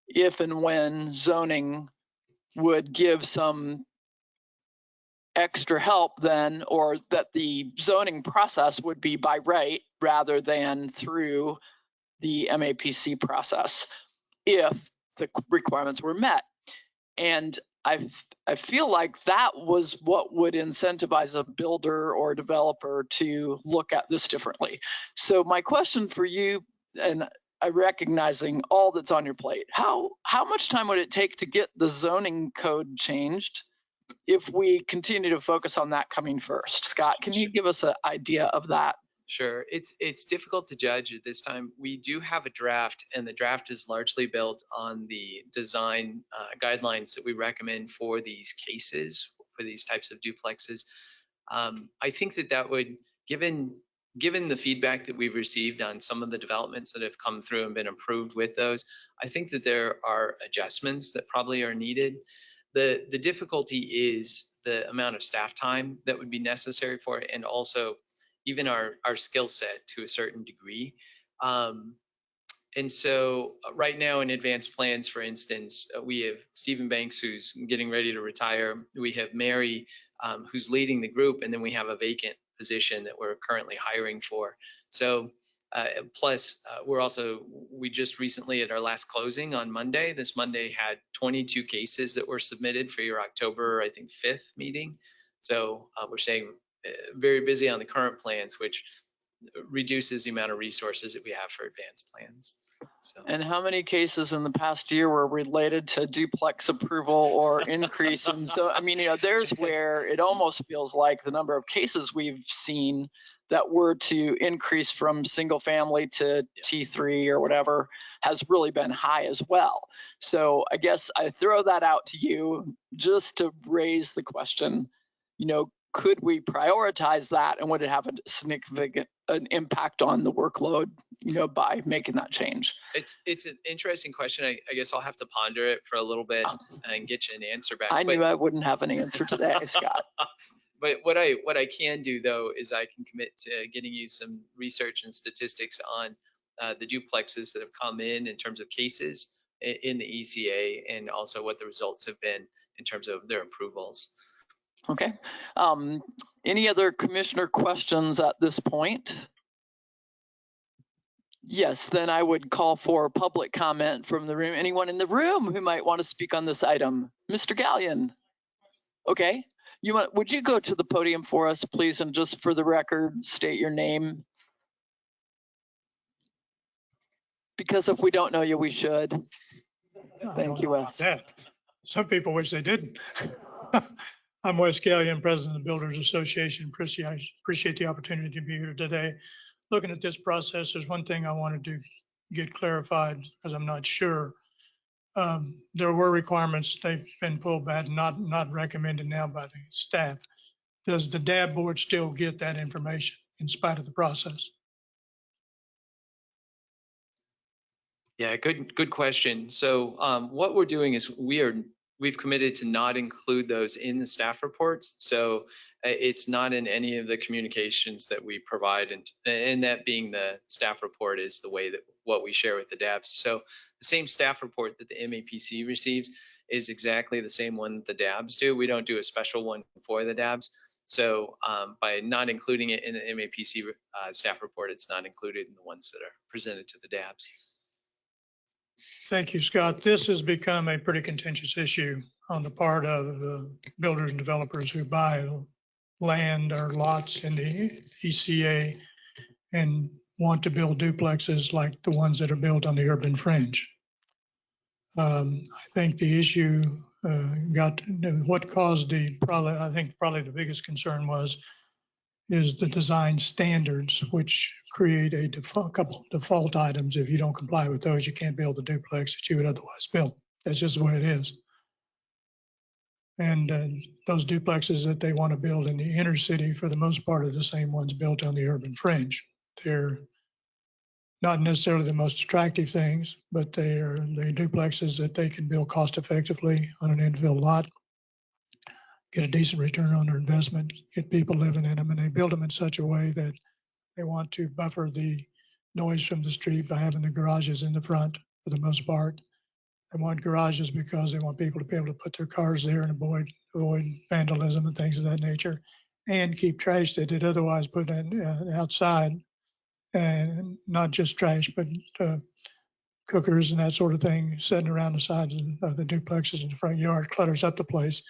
if and when zoning would give some extra help then, or that the zoning process would be by right rather than through the MAPC process if the requirements were met. And I feel like that was what would incentivize a builder or developer to look at this differently. So my question for you, and I recognizing all that's on your plate, how much time would it take to get the zoning code changed if we continue to focus on that coming first? Scott, can you give us an idea of that?
Sure. It's difficult to judge at this time. We do have a draft, and the draft is largely built on the design guidelines that we recommend for these cases, for these types of duplexes. I think that would, given the feedback that we've received on some of the developments that have come through and been approved with those, I think that there are adjustments that probably are needed. The difficulty is the amount of staff time that would be necessary for it, and also even our skill set to a certain degree. And so right now in advanced plans, for instance, we have Stephen Banks, who's getting ready to retire. We have Mary, who's leading the group, and then we have a vacant position that we're currently hiring for. So plus we just recently at our last closing on Monday, this Monday had 22 cases that were submitted for your October, I think, 5th meeting. So we're saying very busy on the current plans, which reduces the amount of resources that we have for advanced plans. So.
And how many cases in the past year were related to duplex approval or increase? And so, I mean, there's where it almost feels like the number of cases we've seen that were to increase from single family to T3 or whatever has really been high as well. So I guess I throw that out to you just to raise the question, could we prioritize that, and would it have a significant impact on the workload, by making that change?
It's an interesting question. I guess I'll have to ponder it for a little bit and get you an answer back.
I knew I wouldn't have an answer today, Scott.
But what I can do though is I can commit to getting you some research and statistics on the duplexes that have come in terms of cases in the ECA, and also what the results have been in terms of their approvals.
Okay. Any other commissioner questions at this point? Yes, then I would call for public comment from the room. Anyone in the room who might want to speak on this item? Mr. Gallion. Okay. Would you go to the podium for us, please, and just for the record, state your name? Because if we don't know you, we should. Thank you, Wes.
Some people wish they didn't. I'm Wes Gallion, President of the Builders Association. Appreciate the opportunity to be here today. Looking at this process, there's one thing I wanted to get clarified, because I'm not sure. There were requirements, they've been pulled back, not recommended now by the staff. Does the DAB board still get that information in spite of the process?
Yeah, good question. So what we're doing is we've committed to not include those in the staff reports. So it's not in any of the communications that we provide, and that being the staff report is the way that what we share with the DABs. So the same staff report that the MAPC receives is exactly the same one that the DABs do. We don't do a special one for the DABs. So by not including it in the MAPC staff report, it's not included in the ones that are presented to the DABs.
Thank you, Scott. This has become a pretty contentious issue on the part of the builders and developers who buy land or lots in the ECA and want to build duplexes like the ones that are built on the urban fringe. I think the issue what caused probably the biggest concern is the design standards, which create a couple default items. If you don't comply with those, you can't build the duplex that you would otherwise build. That's just the way it is. And those duplexes that they want to build in the inner city, for the most part, are the same ones built on the urban fringe. They're not necessarily the most attractive things, but they're duplexes that they can build cost effectively on an infill lot, get a decent return on their investment, get people living in them, and they build them in such a way that they want to buffer the noise from the street by having the garages in the front for the most part. They want garages because they want people to be able to put their cars there and avoid vandalism and things of that nature, and keep trash that they'd otherwise put in outside, and not just trash, but cookers and that sort of thing sitting around the sides of the duplexes in the front yard, clutters up the place.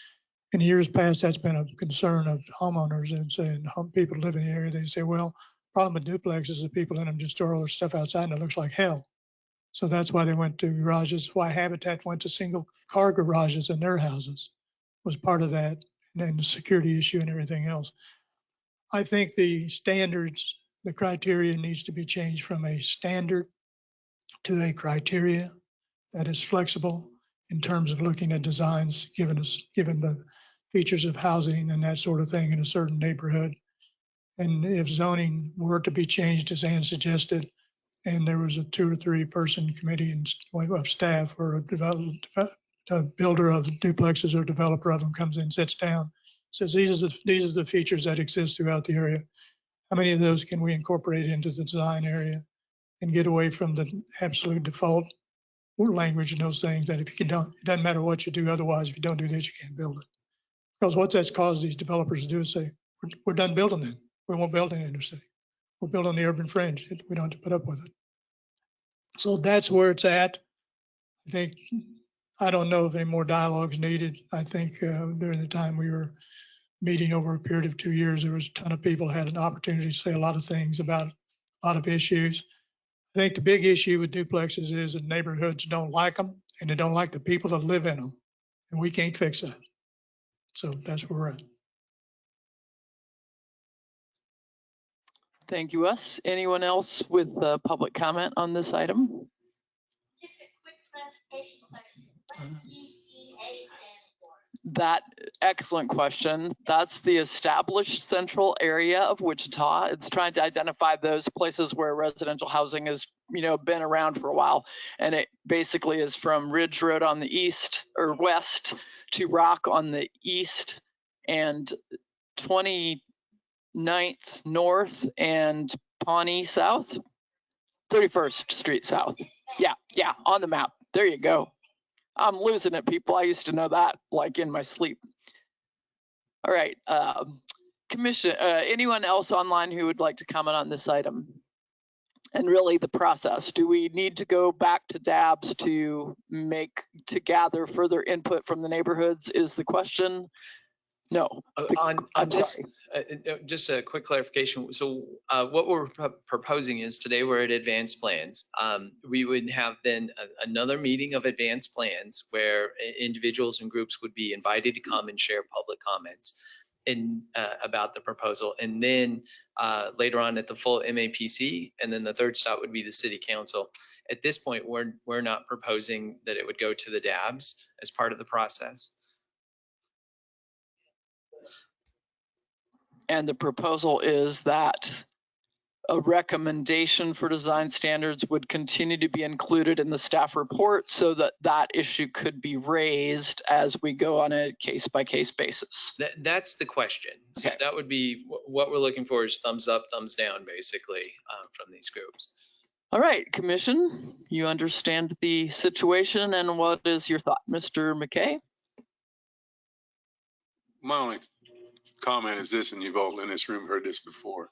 In years past, that's been a concern of homeowners and saying people live in the area. They say, well, problem with duplexes is the people in them just store all their stuff outside and it looks like hell. So that's why they went to garages. Why Habitat went to single car garages in their houses was part of that, and then the security issue and everything else. I think the standards, the criteria needs to be changed from a standard to a criteria that is flexible in terms of looking at designs, given the features of housing and that sort of thing in a certain neighborhood. And if zoning were to be changed, as Ann suggested, and there was a 2 or 3 person committee of staff, or a builder of duplexes or developer of them comes in, sits down, says these are the features that exist throughout the area. How many of those can we incorporate into the design area and get away from the absolute default language and those things that if you don't, it doesn't matter what you do otherwise, if you don't do this, you can't build it. Because what that's caused these developers to do is say, we're done building it. We won't build in the inner city. We'll build on the urban fringe. We don't have to put up with it. So that's where it's at. I don't know if any more dialogue is needed. I think during the time we were meeting over a period of 2 years, there was a ton of people had an opportunity to say a lot of things about a lot of issues. I think the big issue with duplexes is that neighborhoods don't like them and they don't like the people that live in them. And we can't fix that. So that's where we're at.
Thank you, Wes. Anyone else with public comment on this item?
Just a quick clarification question. What does ECA stand for?
That excellent question. That's the Established Central Area of Wichita. It's trying to identify those places where residential housing has, been around for a while. And it basically is from Ridge Road on the east or west to Rock on the east, and 29th north and Pawnee south, 31st Street south. Yeah, on the map. There you go. I'm losing it, people. I used to know that like in my sleep. All right, Commission, anyone else online who would like to comment on this item? And really the process. Do we need to go back to DABS to gather further input from the neighborhoods is the question? No.
On this, just a quick clarification. So what we're proposing is today we're at advanced plans. We would have then another meeting of advanced plans where individuals and groups would be invited to come and share public comments about the proposal. And then later on at the full MAPC, and then the third stop would be the city council. At this point, we're not proposing that it would go to the DABS as part of the process.
And the proposal is that a recommendation for design standards would continue to be included in the staff report so that that issue could be raised as we go on a case-by-case basis.
That's the question. So that would be what we're looking for is thumbs up, thumbs down, basically, from these groups.
All right, Commission, you understand the situation, and what is your thought? Mr. McKay?
My only comment is this, and you've all in this room heard this before.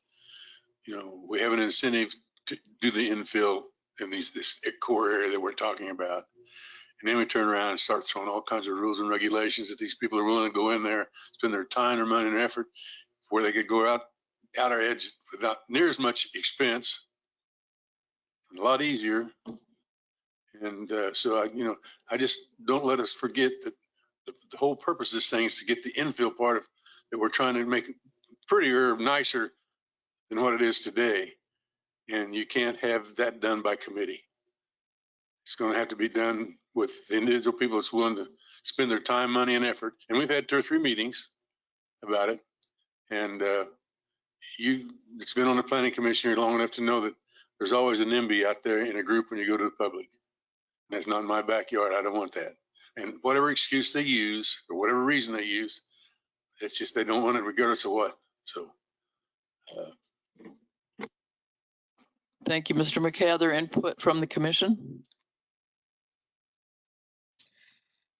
We have an incentive to do the infill in this core area that we're talking about. And then we turn around and start throwing all kinds of rules and regulations that these people are willing to go in there, spend their time, their money, and effort where they could go out our edge without near as much expense and a lot easier. And so I just don't let us forget that the whole purpose of this thing is to get the infill part of that we're trying to make prettier, nicer than what it is today. And you can't have that done by committee. It's going to have to be done with the individual people that's willing to spend their time, money, and effort. And we've had 2 or 3 meetings about it. And it's been on the planning commission here long enough to know that there's always a NIMBY out there in a group when you go to the public. And that's not in my backyard. I don't want that. And whatever excuse they use, or whatever reason they use, it's just they don't want it regardless of what. So.
Thank you, Mr. McKay. Other input from the commission?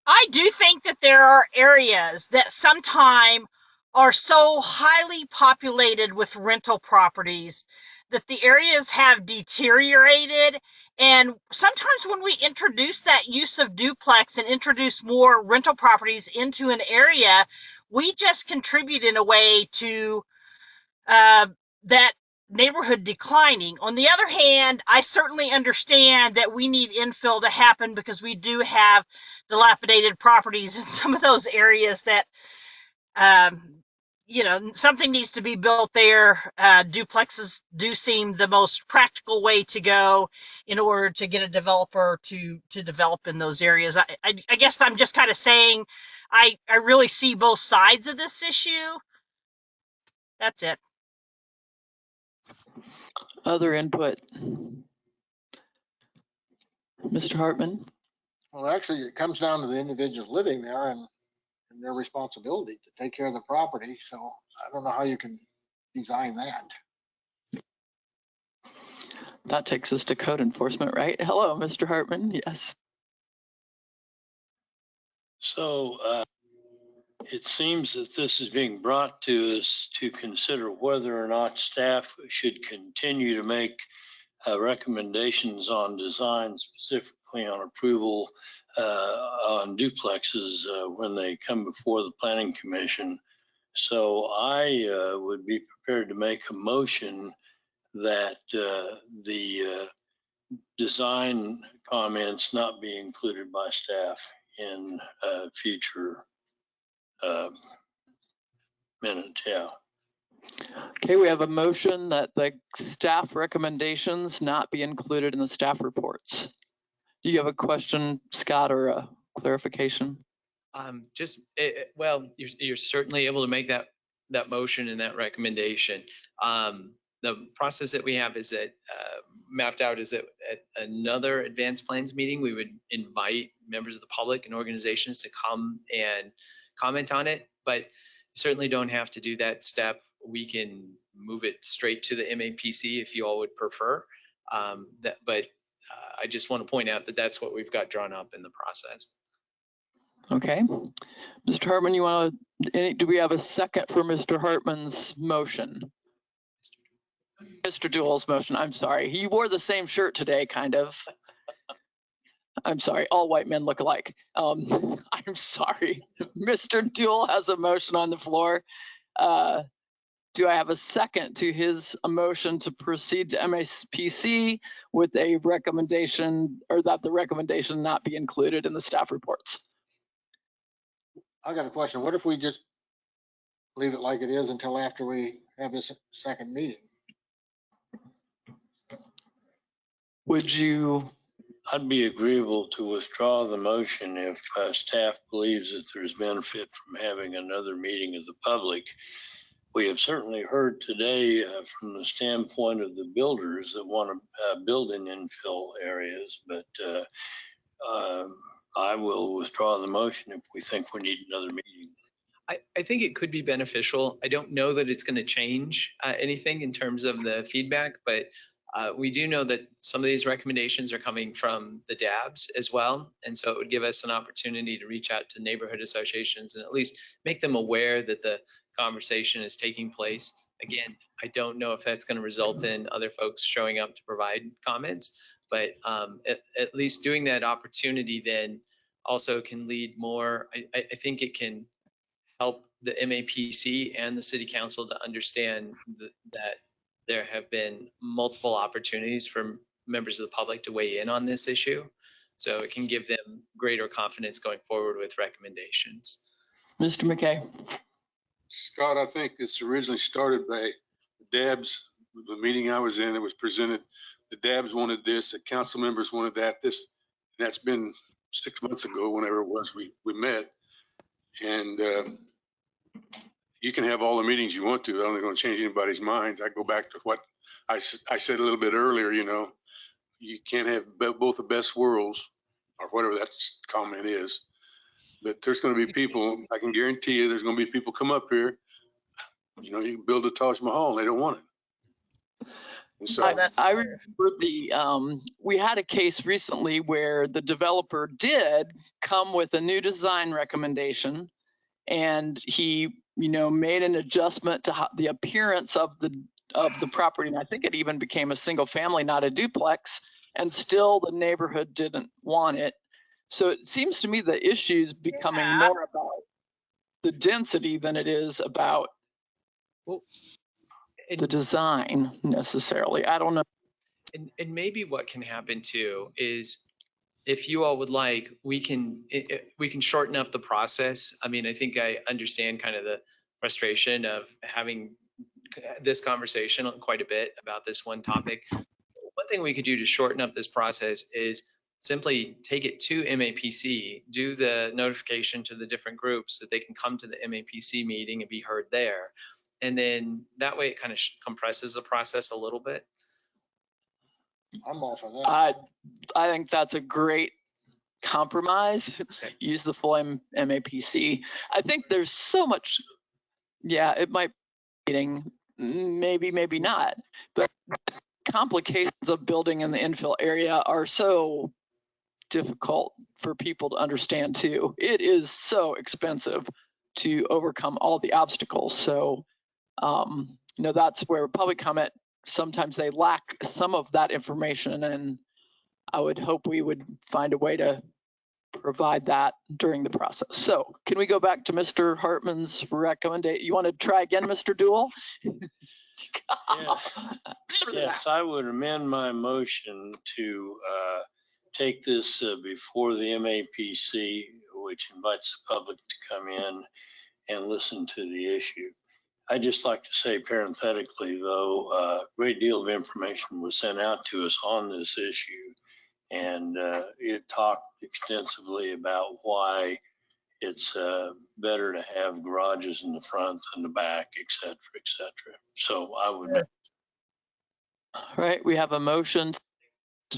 I do think that there are areas that sometime are so highly populated with rental properties that the areas have deteriorated. And sometimes when we introduce that use of duplex and introduce more rental properties into an area, we just contribute in a way to that neighborhood declining. On the other hand, I certainly understand that we need infill to happen because we do have dilapidated properties in some of those areas that, something needs to be built there. Duplexes do seem the most practical way to go in order to get a developer to develop in those areas. I guess I'm just kind of saying I really see both sides of this issue. That's it.
Other input? Mr. Hartman?
Well, actually, it comes down to the individuals living there and their responsibility to take care of the property. So I don't know how you can design that.
That takes us to code enforcement, right? Hello, Mr. Hartman. Yes.
So it seems that this is being brought to us to consider whether or not staff should continue to make recommendations on design, specifically on approval on duplexes when they come before the Planning Commission. So I would be prepared to make a motion that the design comments not be included by staff in future minutes. Yeah.
Okay, we have a motion that the staff recommendations not be included in the staff reports. Do you have a question, Scott, or a clarification?
Well, you're certainly able to make that motion and that recommendation. The process that we have is that mapped out is that at another advanced plans meeting, we would invite members of the public and organizations to come and comment on it, but certainly don't have to do that step. We can move it straight to the MAPC if you all would prefer. But I just want to point out that that's what we've got drawn up in the process.
Okay. Mr. Hartman, do we have a second for Mr. Hartman's motion? Mr. Duell's motion, I'm sorry. He wore the same shirt today, kind of. I'm sorry, all white men look alike. I'm sorry. Mr. Duell has a motion on the floor. Do I have a second to his motion to proceed to MAPC with a recommendation, or that the recommendation not be included in the staff reports?
I got a question. What if we just leave it like it is until after we have this second meeting?
I'd be agreeable to withdraw the motion if staff believes that there's benefit from having another meeting of the public. We have certainly heard today from the standpoint of the builders that want to build in infill areas, but I will withdraw the motion if we think we need another meeting.
I think it could be beneficial. I don't know that it's going to change anything in terms of the feedback, but we do know that some of these recommendations are coming from the DABs as well. And so it would give us an opportunity to reach out to neighborhood associations and at least make them aware that the conversation is taking place. Again, I don't know if that's going to result in other folks showing up to provide comments, but at least doing that opportunity then also can lead more. I think it can help the MAPC and the city council to understand that there have been multiple opportunities for members of the public to weigh in on this issue. So it can give them greater confidence going forward with recommendations.
Mr. McKay.
Scott, I think this originally started by the DABs, the meeting I was in, it was presented. The DABs wanted this, the council members wanted that. That's been 6 months ago, whenever it was we met. And you can have all the meetings you want to. I'm not going to change anybody's minds. I go back to what I said a little bit earlier, you can't have both the best worlds, or whatever that comment is. But there's going to be people, I can guarantee you, there's going to be people come up here, you can build a Taj Mahal, and they don't want it. So
I remember we had a case recently where the developer did come with a new design recommendation, and he, made an adjustment to the appearance of the property. And I think it even became a single family, not a duplex, and still the neighborhood didn't want it. So it seems to me the issue is becoming more about the density than it is about the design necessarily. I don't know.
And maybe what can happen too is, if you all would like, we can shorten up the process. I mean, I think I understand kind of the frustration of having this conversation quite a bit about this one topic. One thing we could do to shorten up this process is simply take it to MAPC, do the notification to the different groups that they can come to the MAPC meeting and be heard there. And then that way it kind of compresses the process a little bit.
I'm all for that.
I think that's a great compromise.
Okay.
Use the full MAPC. I think there's so much, it might be maybe not, but complications of building in the infill area are so difficult for people to understand too. It is so expensive to overcome all the obstacles. So, that's where public comment, sometimes they lack some of that information, and I would hope we would find a way to provide that during the process. So can we go back to Mr. Hartman's recommendation? You want to try again, Mr. Dool?
Yes, I would amend my motion to take this before the MAPC, which invites the public to come in and listen to the issue. I'd just like to say parenthetically, though, a great deal of information was sent out to us on this issue, and it talked extensively about why it's better to have garages in the front than the back, et cetera, et cetera. So I would.
All right, we have a motion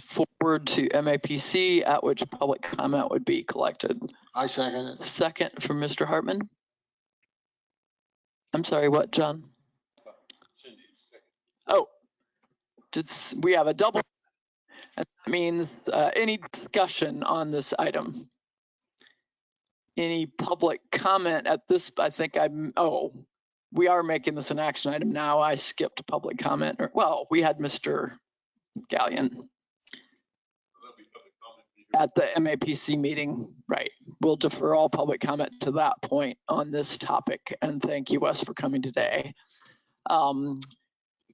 forward to MAPC at which public comment would be collected.
I second it.
Second from Mr. Hartman. I'm sorry, what, John? Oh, we have a double. That means any discussion on this item? Any public comment at this? I think we are making this an action item now. I skipped public comment. Well, we had Mr. Gallion at the MAPC meeting, right? We'll defer all public comment to that point on this topic. And thank you, Wes, for coming today.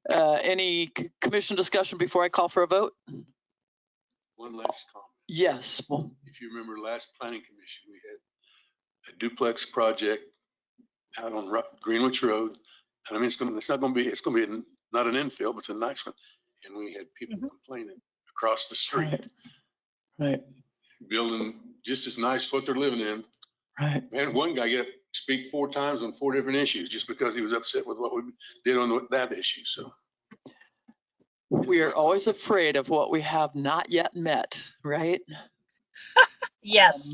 Any commission discussion before I call for a vote?
One last comment.
Yes. Well,
if you remember last planning commission, we had a duplex project out on Greenwich Road. And I mean, it's going to be not an infill, but it's a nice one. And we had people complaining across the street.
Right.
Building just as nice as what they're living in.
Right.
And one guy speak 4 times on 4 different issues just because he was upset with what we did on that issue. So
we are always afraid of what we have not yet met, right?
Yes.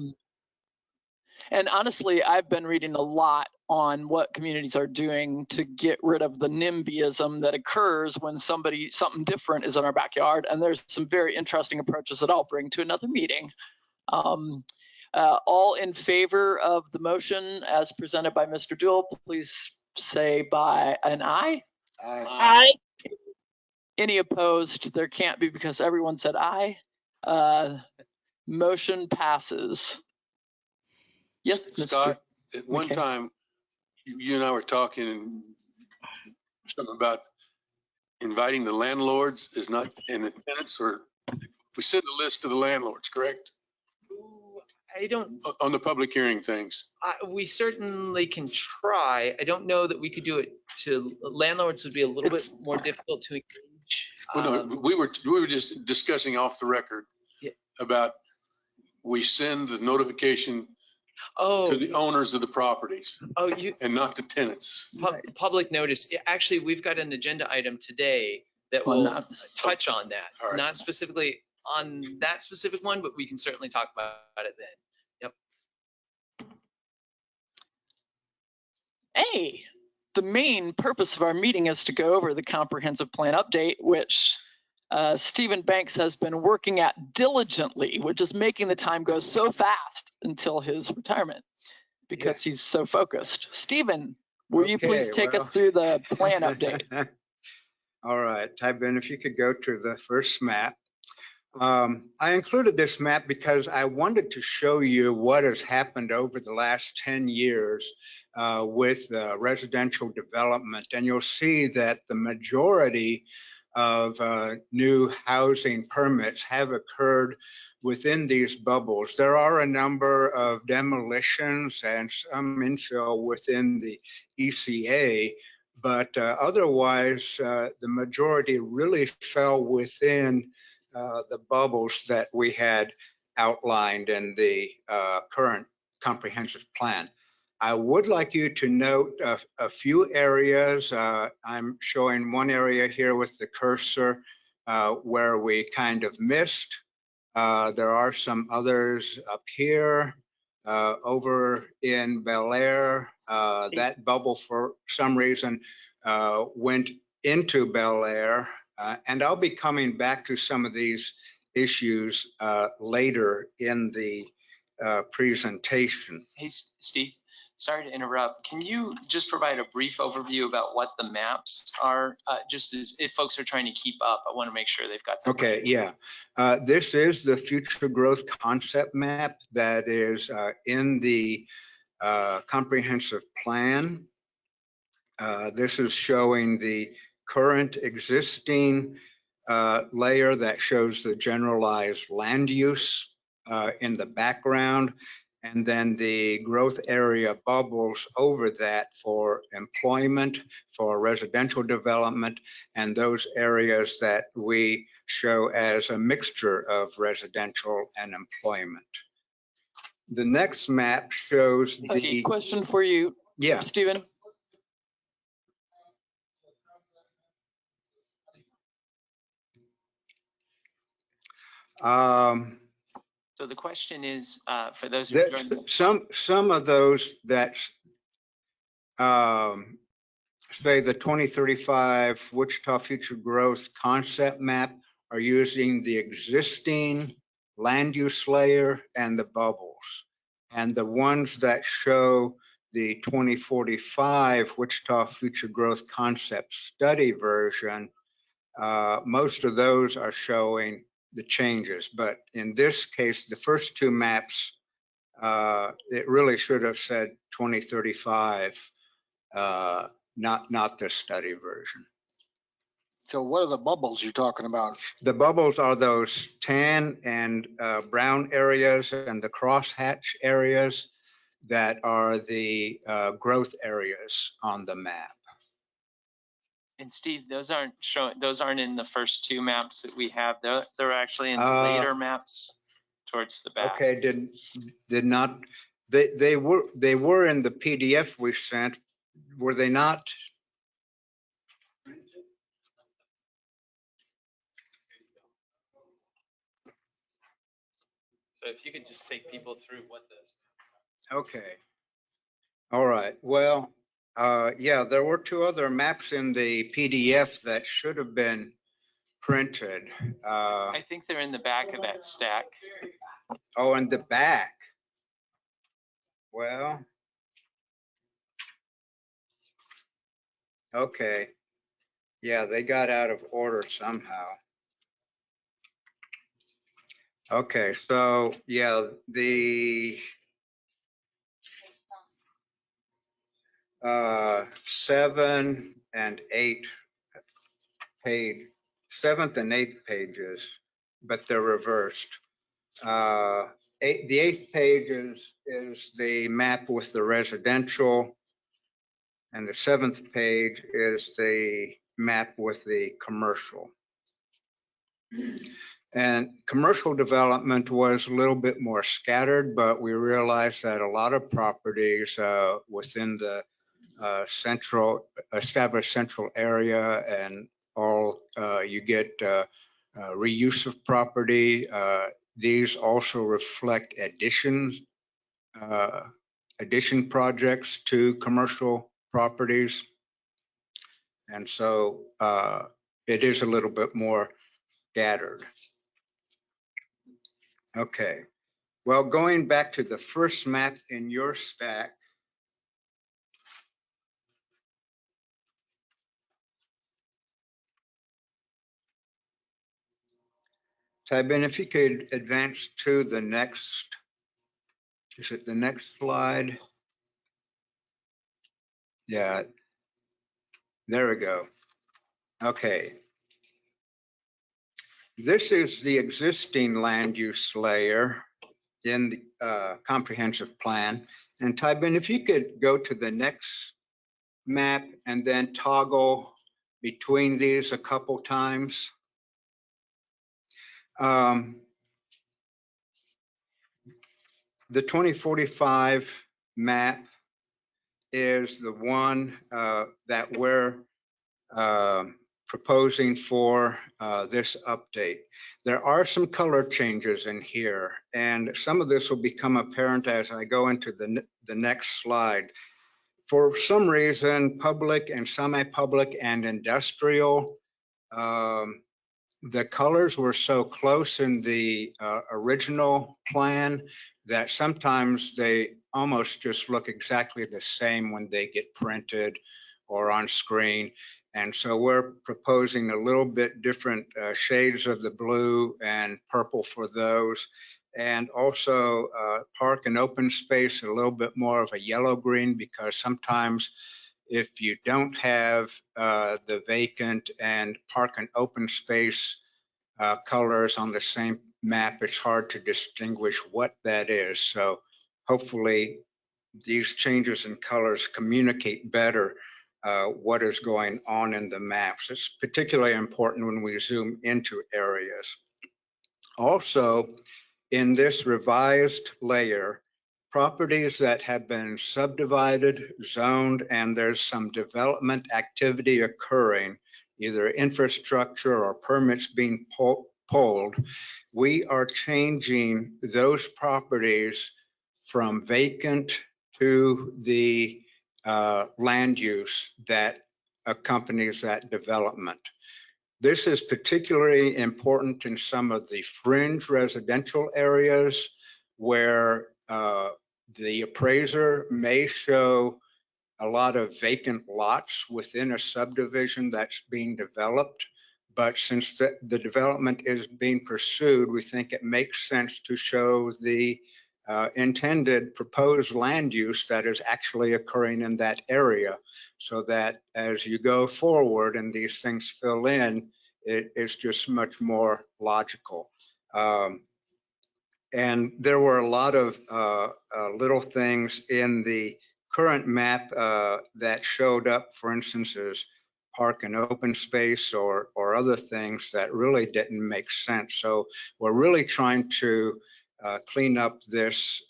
And honestly, I've been reading a lot on what communities are doing to get rid of the NIMBYism that occurs when something different is in our backyard. And there's some very interesting approaches that I'll bring to another meeting. All in favor of the motion as presented by Mr. Dool, please say by an aye.
Aye.
Any opposed? There can't be because everyone said aye. Motion passes. Yes,
Scott, at one time, you and I were talking something about inviting the landlords is not in the tenants, or we send a list to the landlords, correct?
I don't.
On the public hearing things.
We certainly can try. I don't know that we could do it to landlords. Would be a little bit more difficult to engage.
Well, no, we were just discussing off the record about we send the notification to the owners of the properties. And not the tenants.
Public notice. Actually, we've got an agenda item today that will touch on that.
Right.
Not specifically on that specific one, but we can certainly talk about it then. Yep.
Hey, the main purpose of our meeting is to go over the comprehensive plan update, which Stephen Banks has been working at diligently, which is making the time go so fast until his retirement because he's so focused. Stephen, will you please take us through the plan update?
All right, Ty-Ben, if you could go to the first map. I included this map because I wanted to show you what has happened over the last 10 years with residential development. And you'll see that the majority of new housing permits have occurred within these bubbles. There are a number of demolitions and some infill within the ECA, but otherwise the majority really fell within the bubbles that we had outlined in the current comprehensive plan. I would like you to note a few areas. I'm showing one area here with the cursor where we kind of missed. There are some others up here, over in Bel Air. That bubble for some reason went into Bel Air. And I'll be coming back to some of these issues later in the presentation.
Hey, Steve, sorry to interrupt. Can you just provide a brief overview about what the maps are? Just as if folks are trying to keep up, I want to make sure they've got them.
Okay, yeah. This is the future growth concept map that is in the comprehensive plan. This is showing the current existing layer that shows the generalized land use in the background, and then the growth area bubbles over that for employment, for residential development, and those areas that we show as a mixture of residential and employment. The next map shows the
question for you, Stephen.
So the question is, for those who
are some of those that say the 2035 Wichita Future Growth Concept Map are using the existing land use layer and the bubbles, and the ones that show the 2045 Wichita Future Growth Concept Study version, most of those are showing the changes. But in this case, the first two maps, it really should have said 2035, not the study version.
So what are the bubbles you're talking about?
The bubbles are those tan and brown areas, and the crosshatch areas that are the growth areas on the map.
And Steve, those aren't showing. Those aren't in the first two maps that we have. They're actually in the later maps towards the back.
Okay, did not. They were in the PDF we sent. Were they not?
So if you could just take people through what this.
Okay. All right. Well, yeah, there were two other maps in the PDF that should have been printed.
I think they're in the back of that stack.
Oh, in the back. Well, okay. Yeah, they got out of order somehow. Okay, so yeah, the 7th and 8th pages, but they're reversed. The 8th page is the map with the residential, and the 7th page is the map with the commercial. And commercial development was a little bit more scattered, but we realized that a lot of properties within the established central area and all, you get reuse of property. These also reflect addition projects to commercial properties. And so it is a little bit more scattered. Okay, well, going back to the first map in your stack, Tybin, if you could advance to the next, is it the next slide? Yeah, there we go. Okay. This is the existing land use layer in the comprehensive plan. And Tybin, if you could go to the next map and then toggle between these a couple times. The 2045 map is the one that we're proposing for this update. There are some color changes in here, and some of this will become apparent as I go into the next slide. For some reason, public and semi-public and industrial, the colors were so close in the original plan that sometimes they almost just look exactly the same when they get printed or on screen. And so we're proposing a little bit different shades of the blue and purple for those. And also park and open space, a little bit more of a yellow green, because sometimes if you don't have the vacant and park and open space colors on the same map, it's hard to distinguish what that is. So hopefully these changes in colors communicate better what is going on in the maps. It's particularly important when we zoom into areas. Also, in this revised layer, properties that have been subdivided, zoned, and there's some development activity occurring, either infrastructure or permits being pulled, we are changing those properties from vacant to the land use that accompanies that development. This is particularly important in some of the fringe residential areas where the appraiser may show a lot of vacant lots within a subdivision that's being developed. But since the development is being pursued, we think it makes sense to show the intended proposed land use that is actually occurring in that area, so that as you go forward and these things fill in, it is just much more logical. And there were a lot of little things in the current map that showed up, for instance, as park and open space or other things that really didn't make sense. So we're really trying to clean up this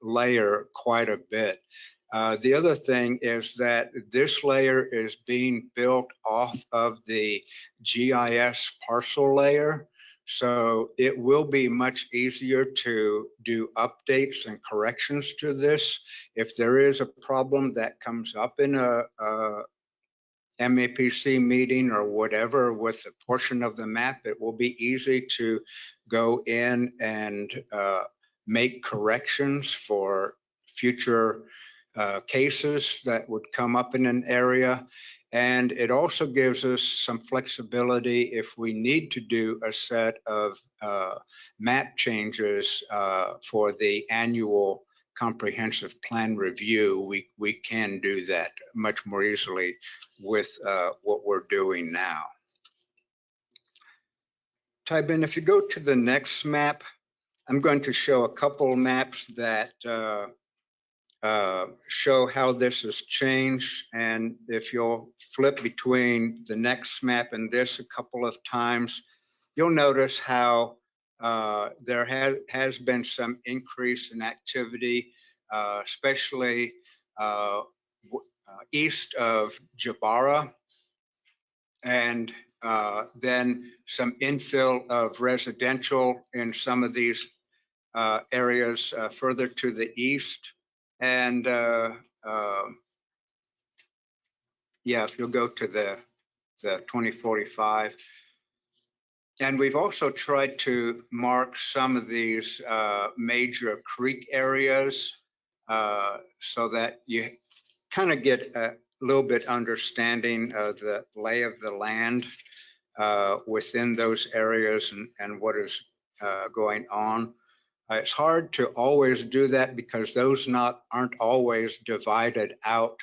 layer quite a bit. The other thing is that this layer is being built off of the GIS parcel layer. So it will be much easier to do updates and corrections to this. If there is a problem that comes up in a MAPC meeting or whatever with a portion of the map, it will be easy to go in and make corrections for future cases that would come up in an area. And it also gives us some flexibility if we need to do a set of map changes for the annual comprehensive plan review. We can do that much more easily with what we're doing now. Tybin, if you go to the next map, I'm going to show a couple maps that show how this has changed. And if you'll flip between the next map and this a couple of times, you'll notice how there has been some increase in activity, especially east of Jabara, and then some infill of residential in some of these areas further to the east. And yeah, if you'll go to the the 2045. And we've also tried to mark some of these major creek areas so that you kind of get a little bit understanding of the lay of the land within those areas and what is going on. It's hard to always do that because those aren't always divided out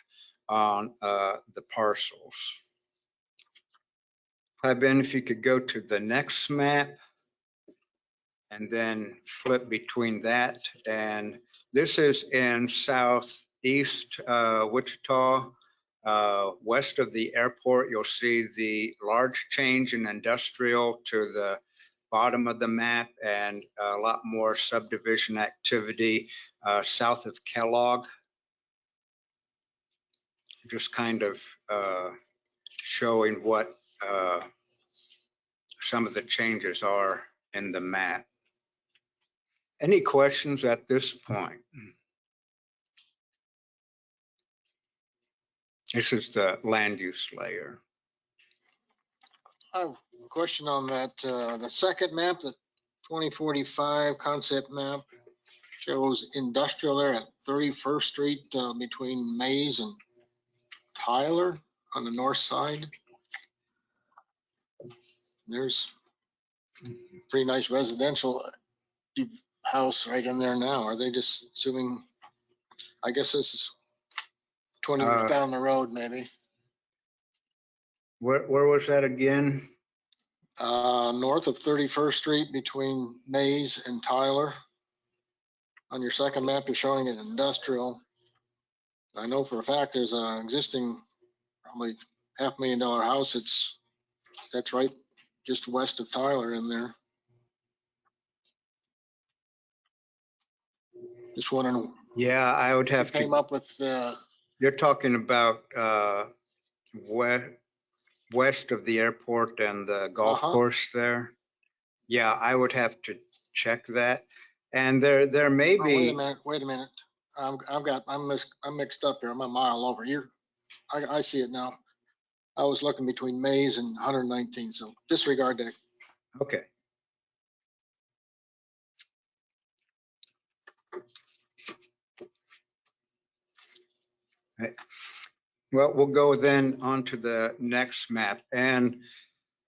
on the parcels. Hi, Ben, if you could go to the next map and then flip between that. And this is in southeast Wichita. West of the airport, you'll see the large change in industrial to the bottom of the map and a lot more subdivision activity south of Kellogg. Just kind of showing what some of the changes are in the map. Any questions at this point? This is the land use layer.
I have a question on that. The second map, the 2045 concept map, shows industrial there at 31st Street between Mays and Tyler on the north side. There's pretty nice residential house right in there now. Are they just assuming, I guess this is 20 years down the road maybe.
Where was that again?
North of 31st Street between Mays and Tyler. On your second map, you're showing it industrial. I know for a fact there's an existing probably $500,000 house. That's right just west of Tyler in there. Just wondering.
Yeah, I would have to.
Came up with.
You're talking about west of the airport and the golf course there. Yeah, I would have to check that. And there may be.
Wait a minute. I'm mixed up here. I'm a mile over here. I see it now. I was looking between Mays and 119. So disregard that.
Okay. Well, we'll go then on to the next map. And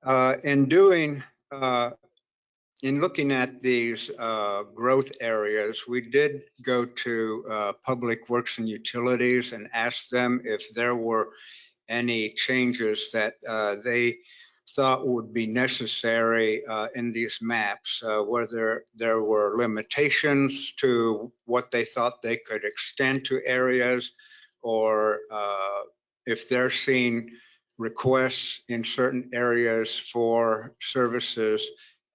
in looking at these growth areas, we did go to Public Works and Utilities and ask them if there were any changes that they thought would be necessary in these maps, whether there were limitations to what they thought they could extend to areas, or if they're seeing requests in certain areas for services.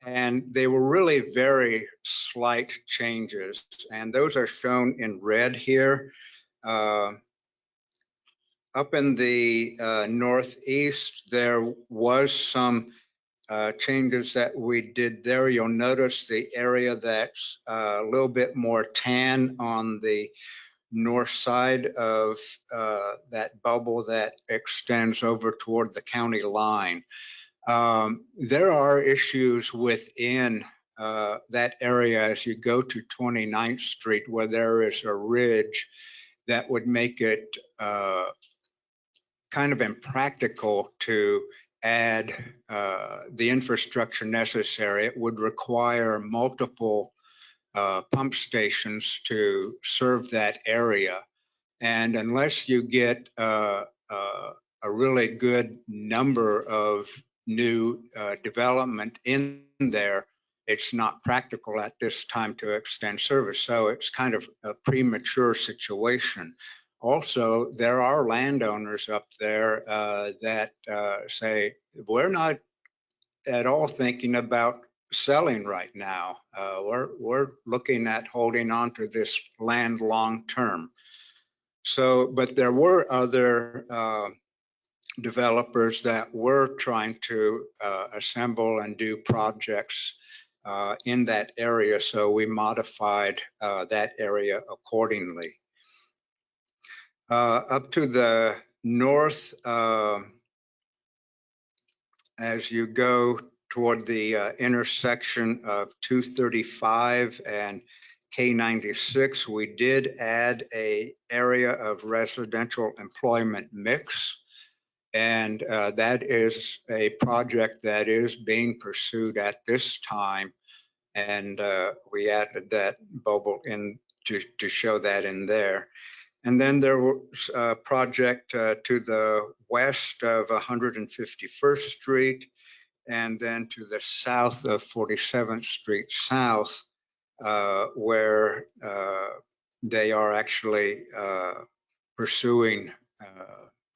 And they were really very slight changes. And those are shown in red here. Up in the northeast, there was some changes that we did there. You'll notice the area that's a little bit more tan on the north side of that bubble that extends over toward the county line. There are issues within that area as you go to 29th Street where there is a ridge that would make it kind of impractical to add the infrastructure necessary. It would require multiple pump stations to serve that area. And unless you get a really good number of new development in there, it's not practical at this time to extend service. So it's kind of a premature situation. Also, there are landowners up there that say, we're not at all thinking about selling right now. We're looking at holding on to this land long term. So, but there were other developers that were trying to assemble and do projects in that area. So we modified that area accordingly. Up to the north as you go toward the intersection of 235 and K96, we did add a area of residential employment mix. And that is a project that is being pursued at this time. And we added that bubble in to show that in there. And then there was a project to the west of 151st Street, and then to the south of 47th Street South, where they are actually pursuing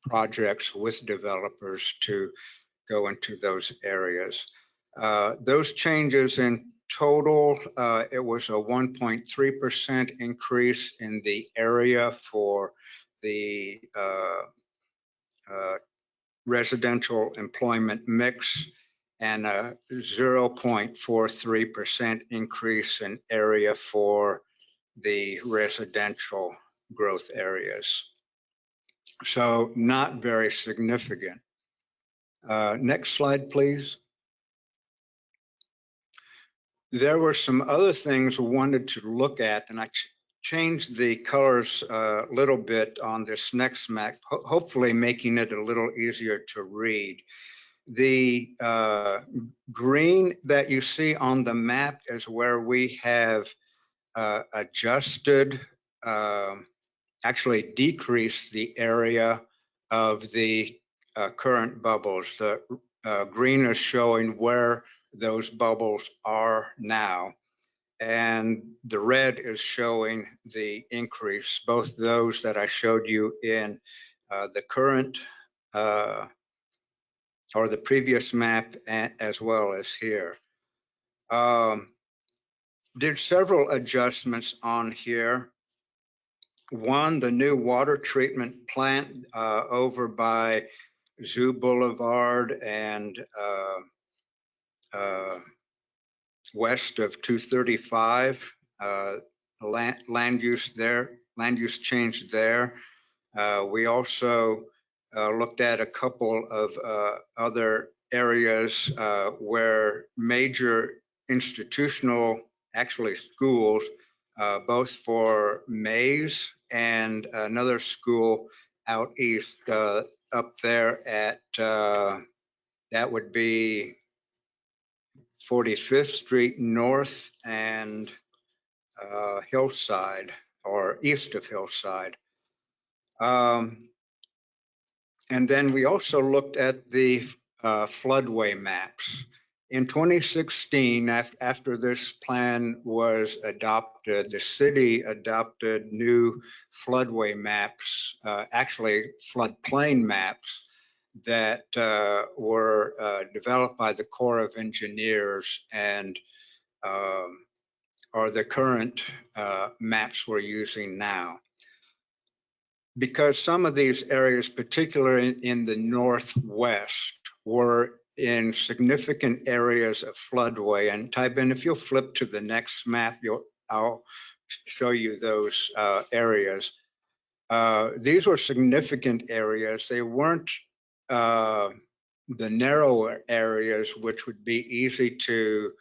projects with developers to go into those areas. Those changes in total, it was a 1.3% increase in the area for the residential employment mix and a 0.43% increase in area for the residential growth areas. So not very significant. Next slide, please. There were some other things we wanted to look at, and I changed the colors a little bit on this next map, hopefully making it a little easier to read. The green that you see on the map is where we have adjusted, actually decreased the area of the current bubbles. The green is showing where those bubbles are now, and the red is showing the increase, both those that I showed you in the current or the previous map, as well as here. Did several adjustments on here. One, the new water treatment plant over by Zoo Boulevard and west of 235, land use change there. We also looked at a couple of other areas where major institutional, actually schools, both for Mays and another school out east up there at, that would be 45th Street North and Hillside, or east of Hillside. And then we also looked at the floodway maps. In 2016, after this plan was adopted, the city adopted new floodway maps, actually floodplain maps, that were developed by the Corps of Engineers and are the current maps we're using now. Because some of these areas, particularly in the Northwest, were in significant areas of floodway. And Tybin, if you'll flip to the next map, I'll show you those areas. These were significant areas. They weren't the narrower areas, which would be easy to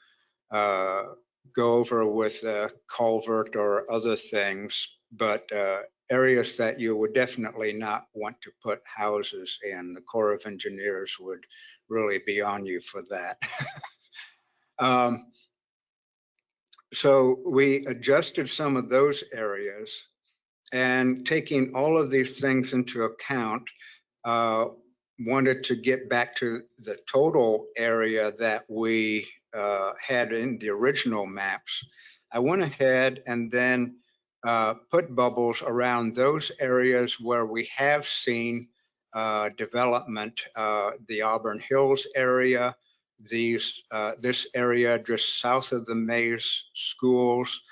go over with a culvert or other things, but areas that you would definitely not want to put houses in. The Corps of Engineers would really be on you for that. So we adjusted some of those areas, and taking all of these things into account, wanted to get back to the total area that we had in the original maps. I went ahead and then put bubbles around those areas where we have seen development, the Auburn Hills area, this area just south of the Mays schools,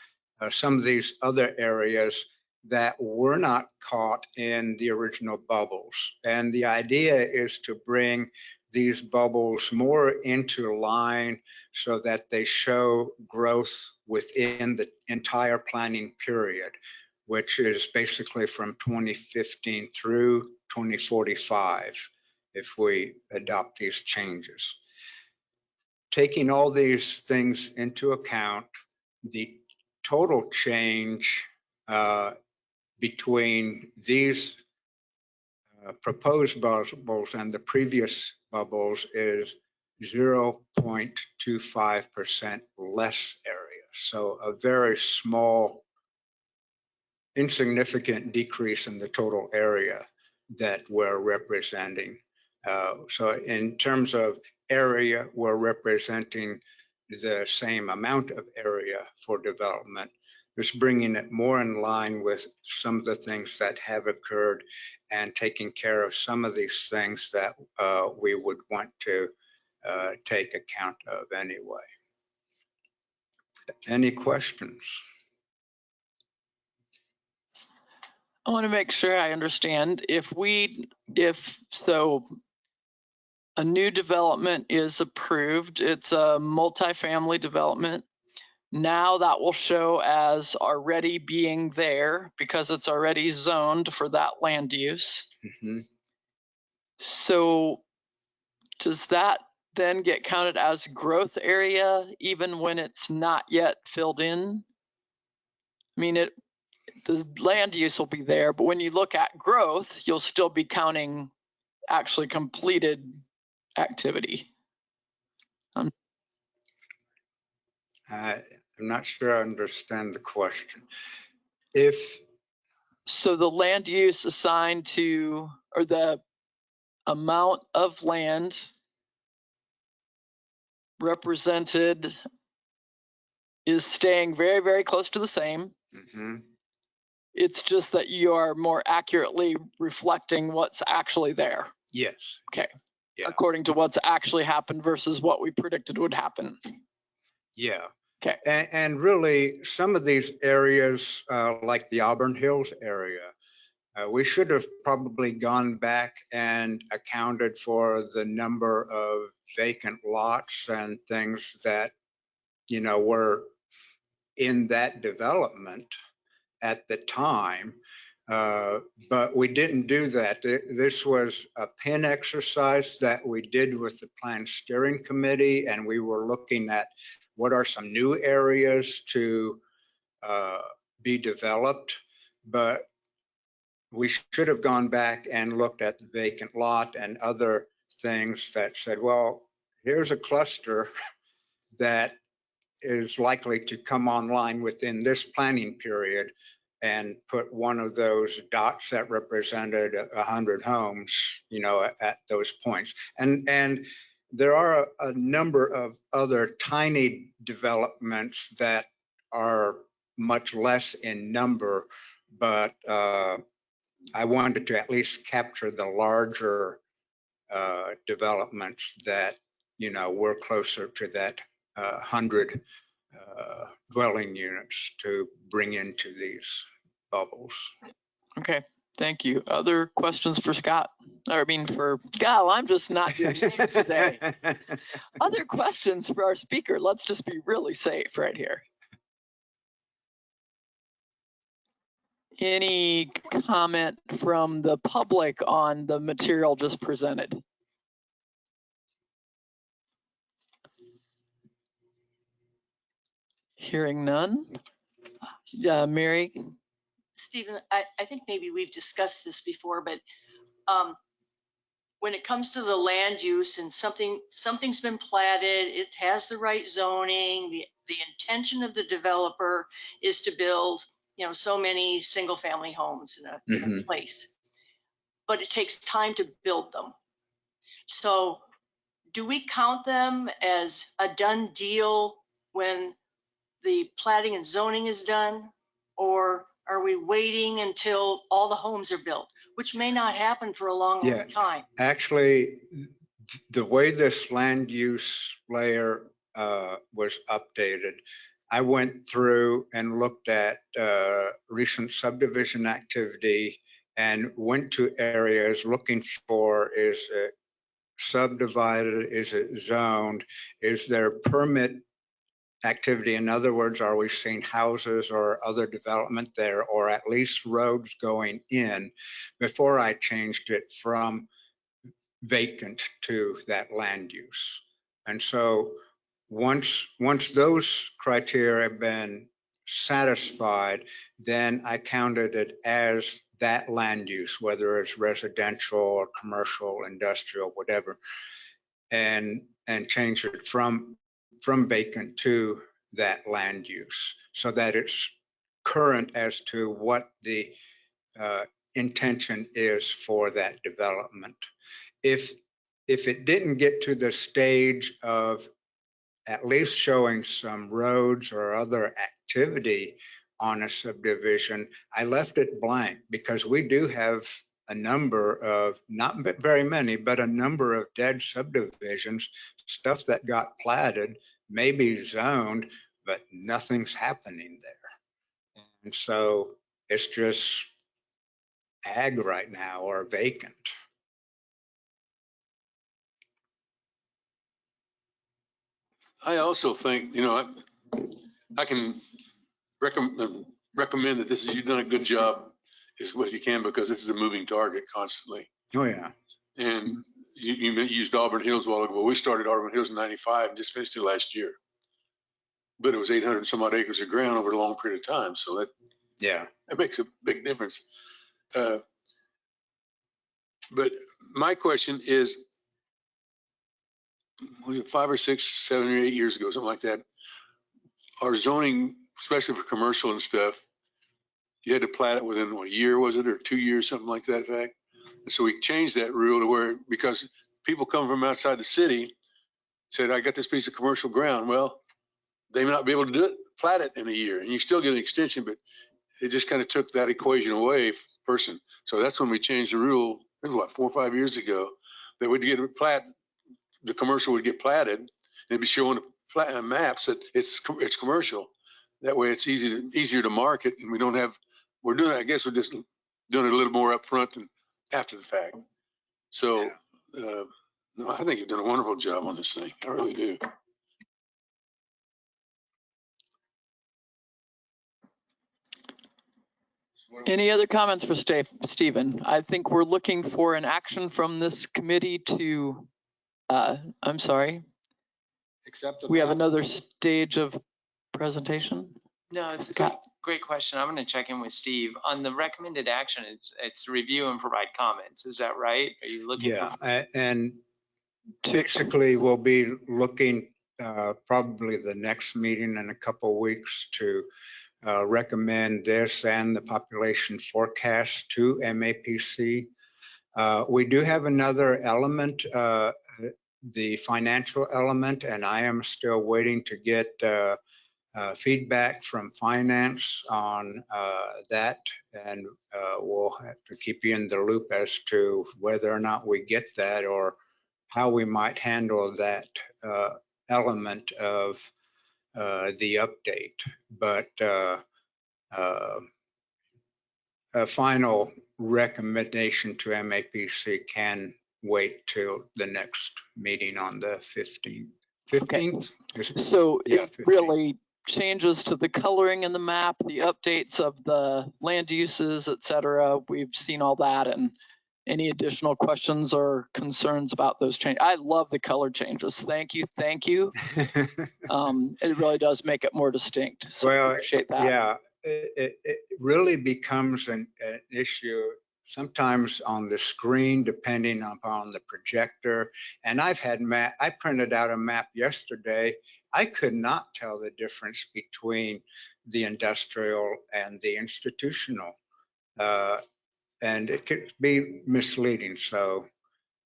some of these other areas that were not caught in the original bubbles. And the idea is to bring these bubbles more into line so that they show growth within the entire planning period, which is basically from 2015 through 2045, if we adopt these changes. taking all these things into account, the total change between these proposed bubbles and the previous bubbles is 0.25% less area. So a very small, insignificant decrease in the total area that we're representing. So in terms of area, we're representing the same amount of area for development, just bringing it more in line with some of the things that have occurred and taking care of some of these things that we would want to take account of anyway. Any questions?
I want to make sure I understand. If a new development is approved, it's a multifamily development. Now that will show as already being there because it's already zoned for that land use.
Mm-hmm.
So does that then get counted as growth area even when it's not yet filled in? I mean, the land use will be there, but when you look at growth, you'll still be counting actually completed activity.
I'm not sure I understand the question.
So the land use assigned to, or the amount of land represented is staying very, very close to the same.
Mm-hmm.
It's just that you are more accurately reflecting what's actually there.
Yes.
Okay.
Yeah.
According to what's actually happened versus what we predicted would happen.
Yeah.
Okay.
And really, some of these areas, like the Auburn Hills area, we should have probably gone back and accounted for the number of vacant lots and things that, you know, were in that development at the time. But we didn't do that. This was a pen exercise that we did with the Plan Steering Committee, and we were looking at what are some new areas to be developed. But we should have gone back and looked at the vacant lot and other things that said, well, here's a cluster that is likely to come online within this planning period, and put one of those dots that represented 100 homes, you know, at those points. And there are a number of other tiny developments that are much less in number, but I wanted to at least capture the larger developments that, you know, were closer to that 100 dwelling units to bring into these bubbles.
Okay, thank you. Other questions for Scott? Or I mean for Gal, I'm just not doing names today. Other questions for our speaker? Let's just be really safe right here. Any comment from the public on the material just presented? Hearing none. Yeah, Mary.
Stephen, I think maybe we've discussed this before, but when it comes to the land use and something's been platted, it has the right zoning, the intention of the developer is to build, you know, so many single family homes in a place, but it takes time to build them. So do we count them as a done deal when the platting and zoning is done, or are we waiting until all the homes are built, which may not happen for a long, long time?
Actually, the way this land use layer was updated, I went through and looked at recent subdivision activity and went to areas looking for, is it subdivided, is it zoned, is there permit activity? In other words, are we seeing houses or other development there, or at least roads going in, before I changed it from vacant to that land use. And so once those criteria have been satisfied, then I counted it as that land use, whether it's residential or commercial, industrial, whatever, and change it from vacant to that land use so that it's current as to what the intention is for that development. If it didn't get to the stage of at least showing some roads or other activity on a subdivision, I left it blank because we do have a number of, not very many, but a number of dead subdivisions, stuff that got platted, maybe zoned, but nothing's happening there. And so it's just ag right now or vacant.
I also think, I can recommend that you've done a good job as what you can, because this is a moving target constantly.
Oh, yeah.
And you used Auburn Hills a while ago. Well, we started Auburn Hills in '95 and just finished it last year. But it was 800 and some odd acres of ground over a long period of time. So that makes a big difference. But my question is, was it 5 or 6, 7 or 8 years ago, something like that, our zoning, especially for commercial and stuff, you had to plat it within a year, was it, or 2 years, something like that, in fact. And so we changed that rule to where, because people come from outside the city, said, I got this piece of commercial ground. Well, they may not be able to do it, plat it in a year, and you still get an extension, but it just kind of took that equation away for the person. So that's when we changed the rule, it was what, 4 or 5 years ago, that we'd get a plat, the commercial would get platted, and it'd be showing the maps that it's commercial. That way it's easier to market, and we don't have, we're doing it, I guess we're just doing it a little more upfront than after the fact. So, no, I think you've done a wonderful job on this thing. I really do.
Any other comments for Stephen? I think we're looking for an action from this committee to, I'm sorry.
Accept
We have another stage of presentation.
No, it's
Scott.
great question. I'm going to check in with Steve on the recommended action. It's review and provide comments. Is that right? Are you looking?
And basically we'll be looking probably the next meeting in a couple of weeks to recommend this and the population forecast to MAPC. We do have another element, the financial element, and I am still waiting to get feedback from finance on that, and we'll have to keep you in the loop as to whether or not we get that or how we might handle that element of the update. But a final recommendation to MAPC can wait till the next meeting on the 15th. 15th?
Okay. So
yeah,
it really changes to the coloring in the map, the updates of the land uses, et cetera. We've seen all that, and any additional questions or concerns about those changes? I love the color changes. Thank you. Thank you. It really does make it more distinct. So I appreciate that.
Yeah, it really becomes an issue sometimes on the screen, depending upon the projector. And I've had I printed out a map yesterday. I could not tell the difference between the industrial and the institutional. And it could be misleading. So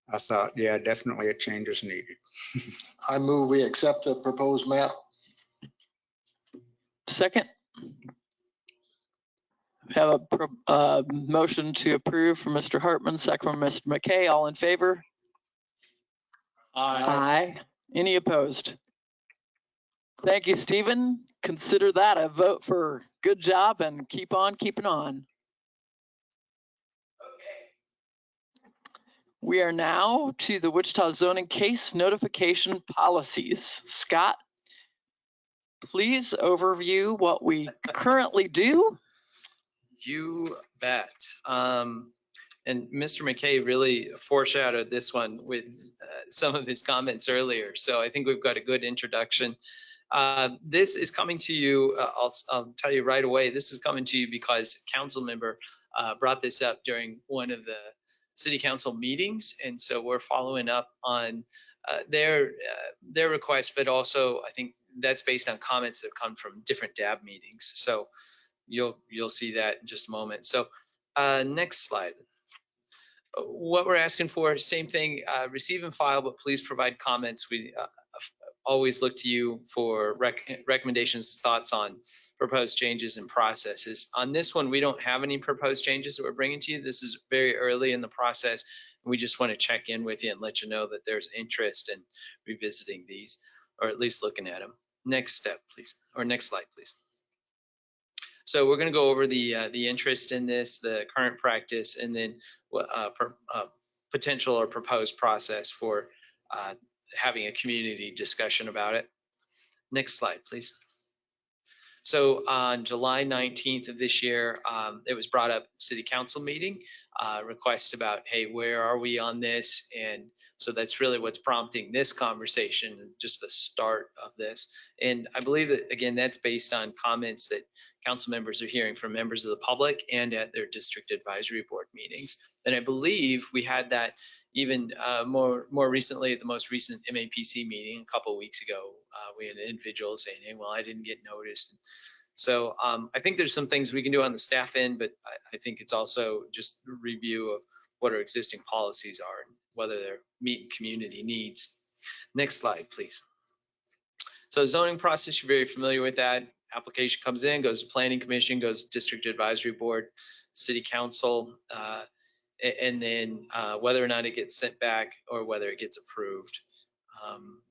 I thought, yeah, definitely a change is needed.
I move we accept the proposed map.
Second. We have a motion to approve from Mr. Hartman, second from Mr. McKay. All in favor? Aye. Any opposed? Thank you, Stephen. Consider that a vote for good job and keep on keeping on. We are now to the Wichita zoning case notification policies. Scott, please overview what we currently do.
You bet. And Mr. McKay really foreshadowed this one with some of his comments earlier. So I think we've got a good introduction. This is coming to you, I'll tell you right away, this is coming to you because a council member brought this up during one of the city council meetings. And so we're following up on their request, but also I think that's based on comments that have come from different DAB meetings. So you'll see that in just a moment. So next slide. What we're asking for, same thing, receive and file, but please provide comments. We always look to you for recommendations, thoughts on proposed changes and processes. On this one, we don't have any proposed changes that we're bringing to you. This is very early in the process. We just want to check in with you and let you know that there's interest in revisiting these, or at least looking at them. Next step, please, or next slide, please. So we're going to go over the interest in this, the current practice, and then potential or proposed process for having a community discussion about it. Next slide, please. So on July 19th of this year, it was brought up city council meeting, request about, hey, where are we on this? And so that's really what's prompting this conversation, just the start of this. And I believe that, again, that's based on comments that council members are hearing from members of the public and at their district advisory board meetings. And I believe we had that even more recently at the most recent MAPC meeting a couple of weeks ago. We had an individual saying, hey, well, I didn't get noticed. So I think there's some things we can do on the staff end, but I think it's also just a review of what our existing policies are and whether they're meeting community needs. Next slide, please. So zoning process, you're very familiar with that. Application comes in, goes to planning commission, goes to district advisory board, city council, and then whether or not it gets sent back or whether it gets approved.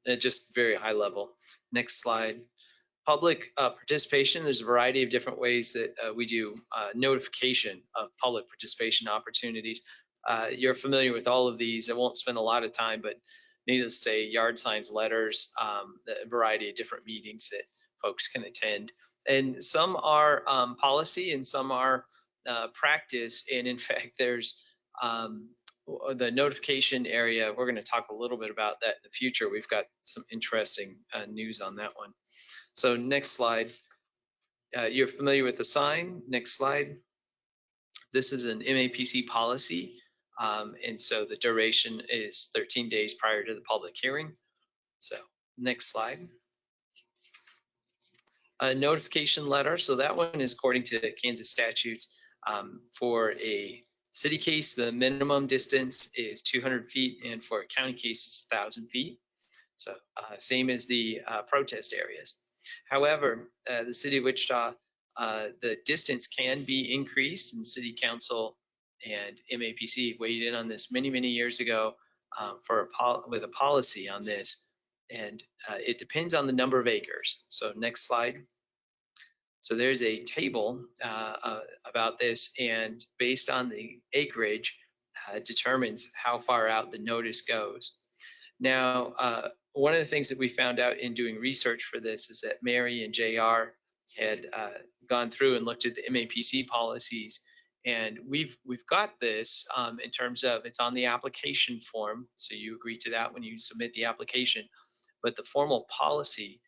At just very high level. Next slide. Public participation, there's a variety of different ways that we do notification of public participation opportunities. You're familiar with all of these. I won't spend a lot of time, but needless to say, yard signs, letters, a variety of different meetings that folks can attend. And some are policy and some are practice. And in fact, there's the notification area. We're going to talk a little bit about that in the future. We've got some interesting news on that one. So next slide. You're familiar with the sign. Next slide. This is an MAPC policy. And so the duration is 13 days prior to the public hearing. So next slide. A notification letter. So that one is according to Kansas statutes. For a city case, the minimum distance is 200 feet, and for a county case, it's 1,000 feet. So same as the protest areas. However, the city of Wichita, the distance can be increased, and city council and MAPC weighed in on this many, many years ago with a policy on this. And it depends on the number of acres. So next slide. So there's a table about this, and based on the acreage, determines how far out the notice goes. Now, one of the things that we found out in doing research for this is that Mary and JR had gone through and looked at the MAPC policies, and we've got this in terms of it's on the application form, so you agree to that when you submit the application, but the formal policy,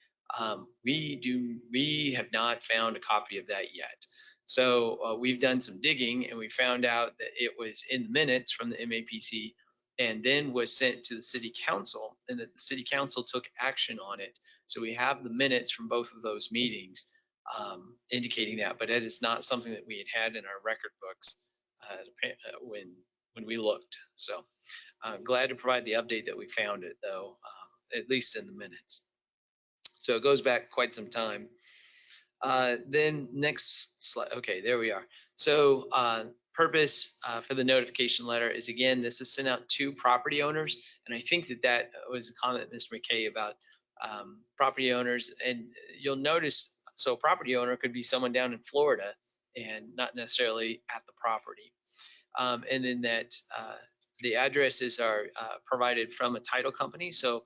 we have not found a copy of that yet. So we've done some digging, and we found out that it was in the minutes from the MAPC and then was sent to the city council, and that the city council took action on it. So we have the minutes from both of those meetings indicating that, but it is not something that we had in our record books when we looked. So I'm glad to provide the update that we found it, though, at least in the minutes. So it goes back quite some time. Then next slide. Okay, there we are. So purpose for the notification letter is, again, this is sent out to property owners. And I think that was a comment, Mr. McKay, about property owners. And you'll notice, so a property owner could be someone down in Florida and not necessarily at the property. And then that the addresses are provided from a title company. So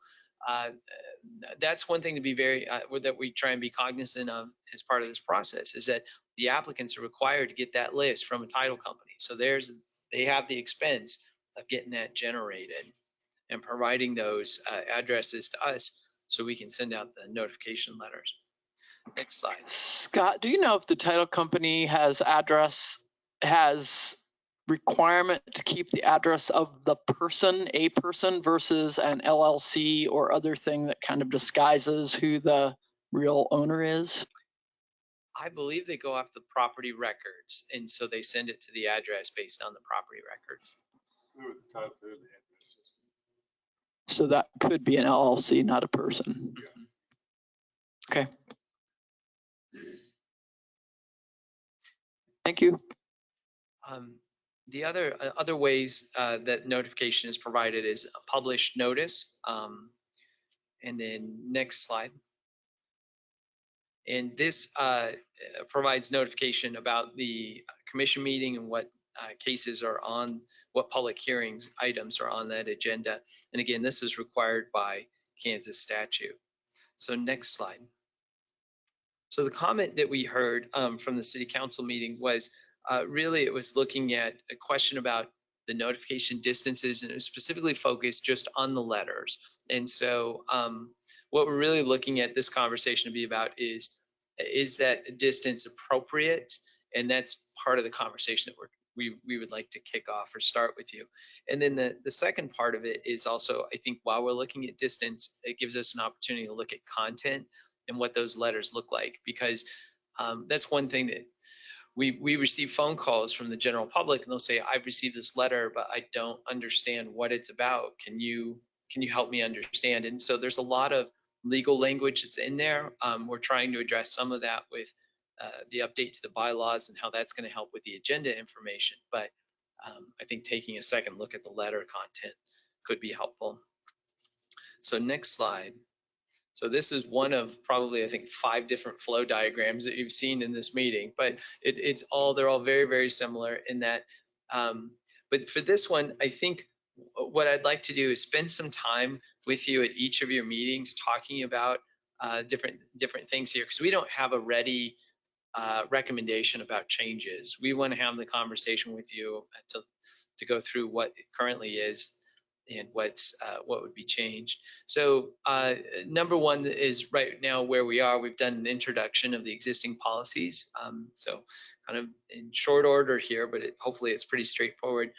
that's one thing to be that we try and be cognizant of as part of this process, is that the applicants are required to get that list from a title company. So there's they have the expense of getting that generated and providing those addresses to us so we can send out the notification letters. Next slide.
Scott, do you know if the title company has requirement to keep the address of the person, a person, versus an LLC or other thing that kind of disguises who the real owner is?
I believe they go off the property records, and so they send it to the address based on the property records.
So that could be an LLC, not a person. Okay. Thank you.
The other ways that notification is provided is a published notice. And then next slide. And this provides notification about the commission meeting and what cases are on, what public hearings items are on that agenda. And again, this is required by Kansas statute. So next slide. So the comment that we heard from the city council meeting was really it was looking at a question about the notification distances, and it was specifically focused just on the letters. And so what we're really looking at this conversation to be about is that distance appropriate? And that's part of the conversation that we would like to kick off or start with you. And then the second part of it is also, I think while we're looking at distance, it gives us an opportunity to look at content and what those letters look like, because that's one thing that we receive phone calls from the general public, and they'll say, I've received this letter, but I don't understand what it's about. Can you help me understand? And so there's a lot of legal language that's in there. We're trying to address some of that with the update to the bylaws and how that's going to help with the agenda information. But I think taking a second look at the letter content could be helpful. So next slide. So this is one of probably, I think, 5 different flow diagrams that you've seen in this meeting, but they're all very, very similar in that. But for this one, I think what I'd like to do is spend some time with you at each of your meetings talking about different things here, because we don't have a ready recommendation about changes. We want to have the conversation with you to go through what it currently is and what would be changed. So number one is right now where we are. We've done an introduction of the existing policies. So kind of in short order here, but hopefully it's pretty straightforward.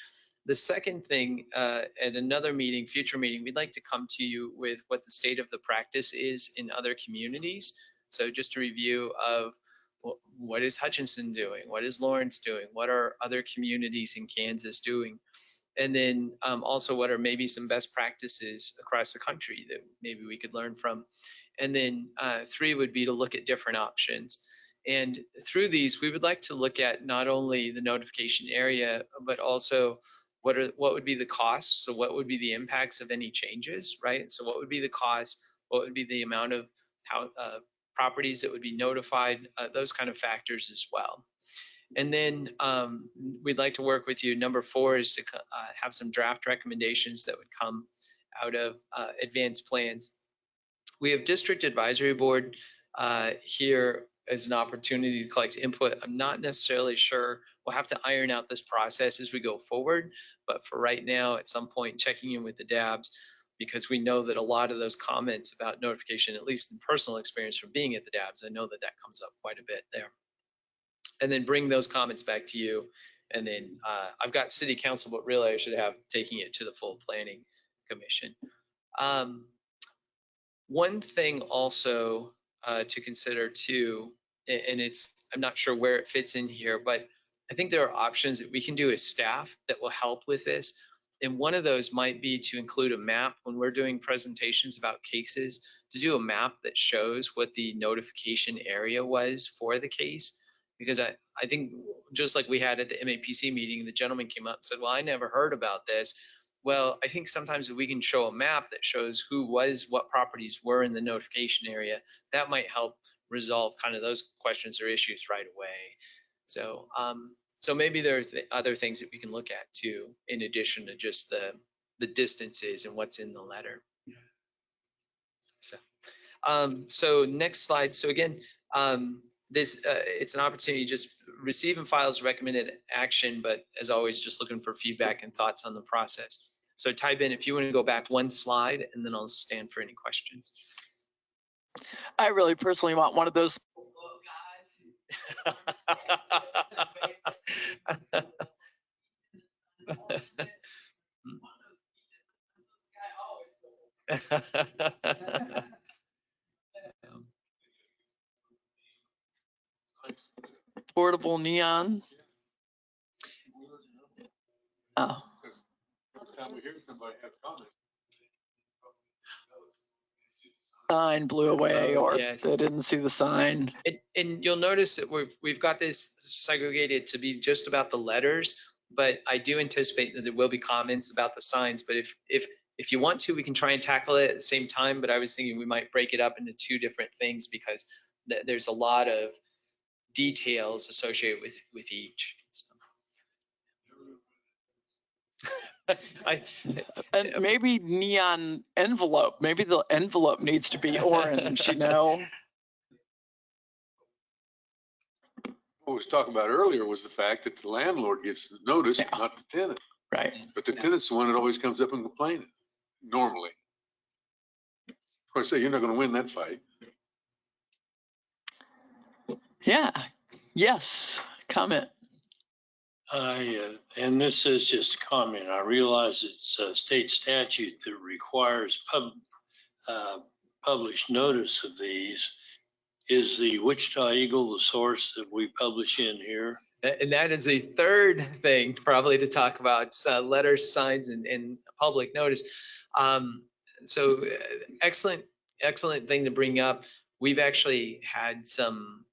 The second thing, at another meeting, future meeting, we'd like to come to you with what the state of the practice is in other communities. So just a review of what is Hutchinson doing? What is Lawrence doing? What are other communities in Kansas doing? And then also what are maybe some best practices across the country that maybe we could learn from. And then 3 would be to look at different options. And through these, we would like to look at not only the notification area, but also what would be the costs? So what would be the impacts of any changes, right? So what would be the cost? What would be the amount of properties that would be notified? Those kind of factors as well. And then we'd like to work with you. Number 4 is to have some draft recommendations that would come out of advanced plans. We have District Advisory Board here as an opportunity to collect input. I'm not necessarily sure. We'll have to iron out this process as we go forward. But for right now, at some point, checking in with the DABs, because we know that a lot of those comments about notification, at least in personal experience from being at the DABs, I know that that comes up quite a bit there. And then bring those comments back to you. And then I've got city council, but really I should have taking it to the full planning commission. One thing also to consider too, and I'm not sure where it fits in here, but I think there are options that we can do as staff that will help with this. And one of those might be to include a map when we're doing presentations about cases, to do a map that shows what the notification area was for the case. Because I think just like we had at the MAPC meeting, the gentleman came up and said, well, I never heard about this. Well, I think sometimes if we can show a map that shows what properties were in the notification area, that might help resolve kind of those questions or issues right away. So so maybe there are other things that we can look at too, in addition to just the distances and what's in the letter. So next slide. So again, it's an opportunity to just receive and file as recommended action, but as always, just looking for feedback and thoughts on the process. So Ty Ben, if you want to go back one slide, and then I'll stand for any questions.
I really personally want one of those. Portable neon. Oh.
Every time we hear somebody have comments.
Sign blew away, or
yes.
they didn't see the sign.
And you'll notice that we've got this segregated to be just about the letters, but I do anticipate that there will be comments about the signs. But if you want to, we can try and tackle it at the same time. But I was thinking we might break it up into two different things because there's a lot of details associated with each. So.
And maybe neon envelope. Maybe the envelope needs to be orange, you know?
What we was talking about earlier was the fact that the landlord gets the notice, not the tenant.
Right.
But the tenant's the one that always comes up and complains, normally. Of course, you're not going to win that fight.
Yeah. Yes. Comment.
And this is just a comment. I realize it's a state statute that requires published notice of these. Is the Wichita Eagle the source that we publish in here?
And that is a third thing probably to talk about, letters, signs, and public notice. So excellent thing to bring up. We've actually had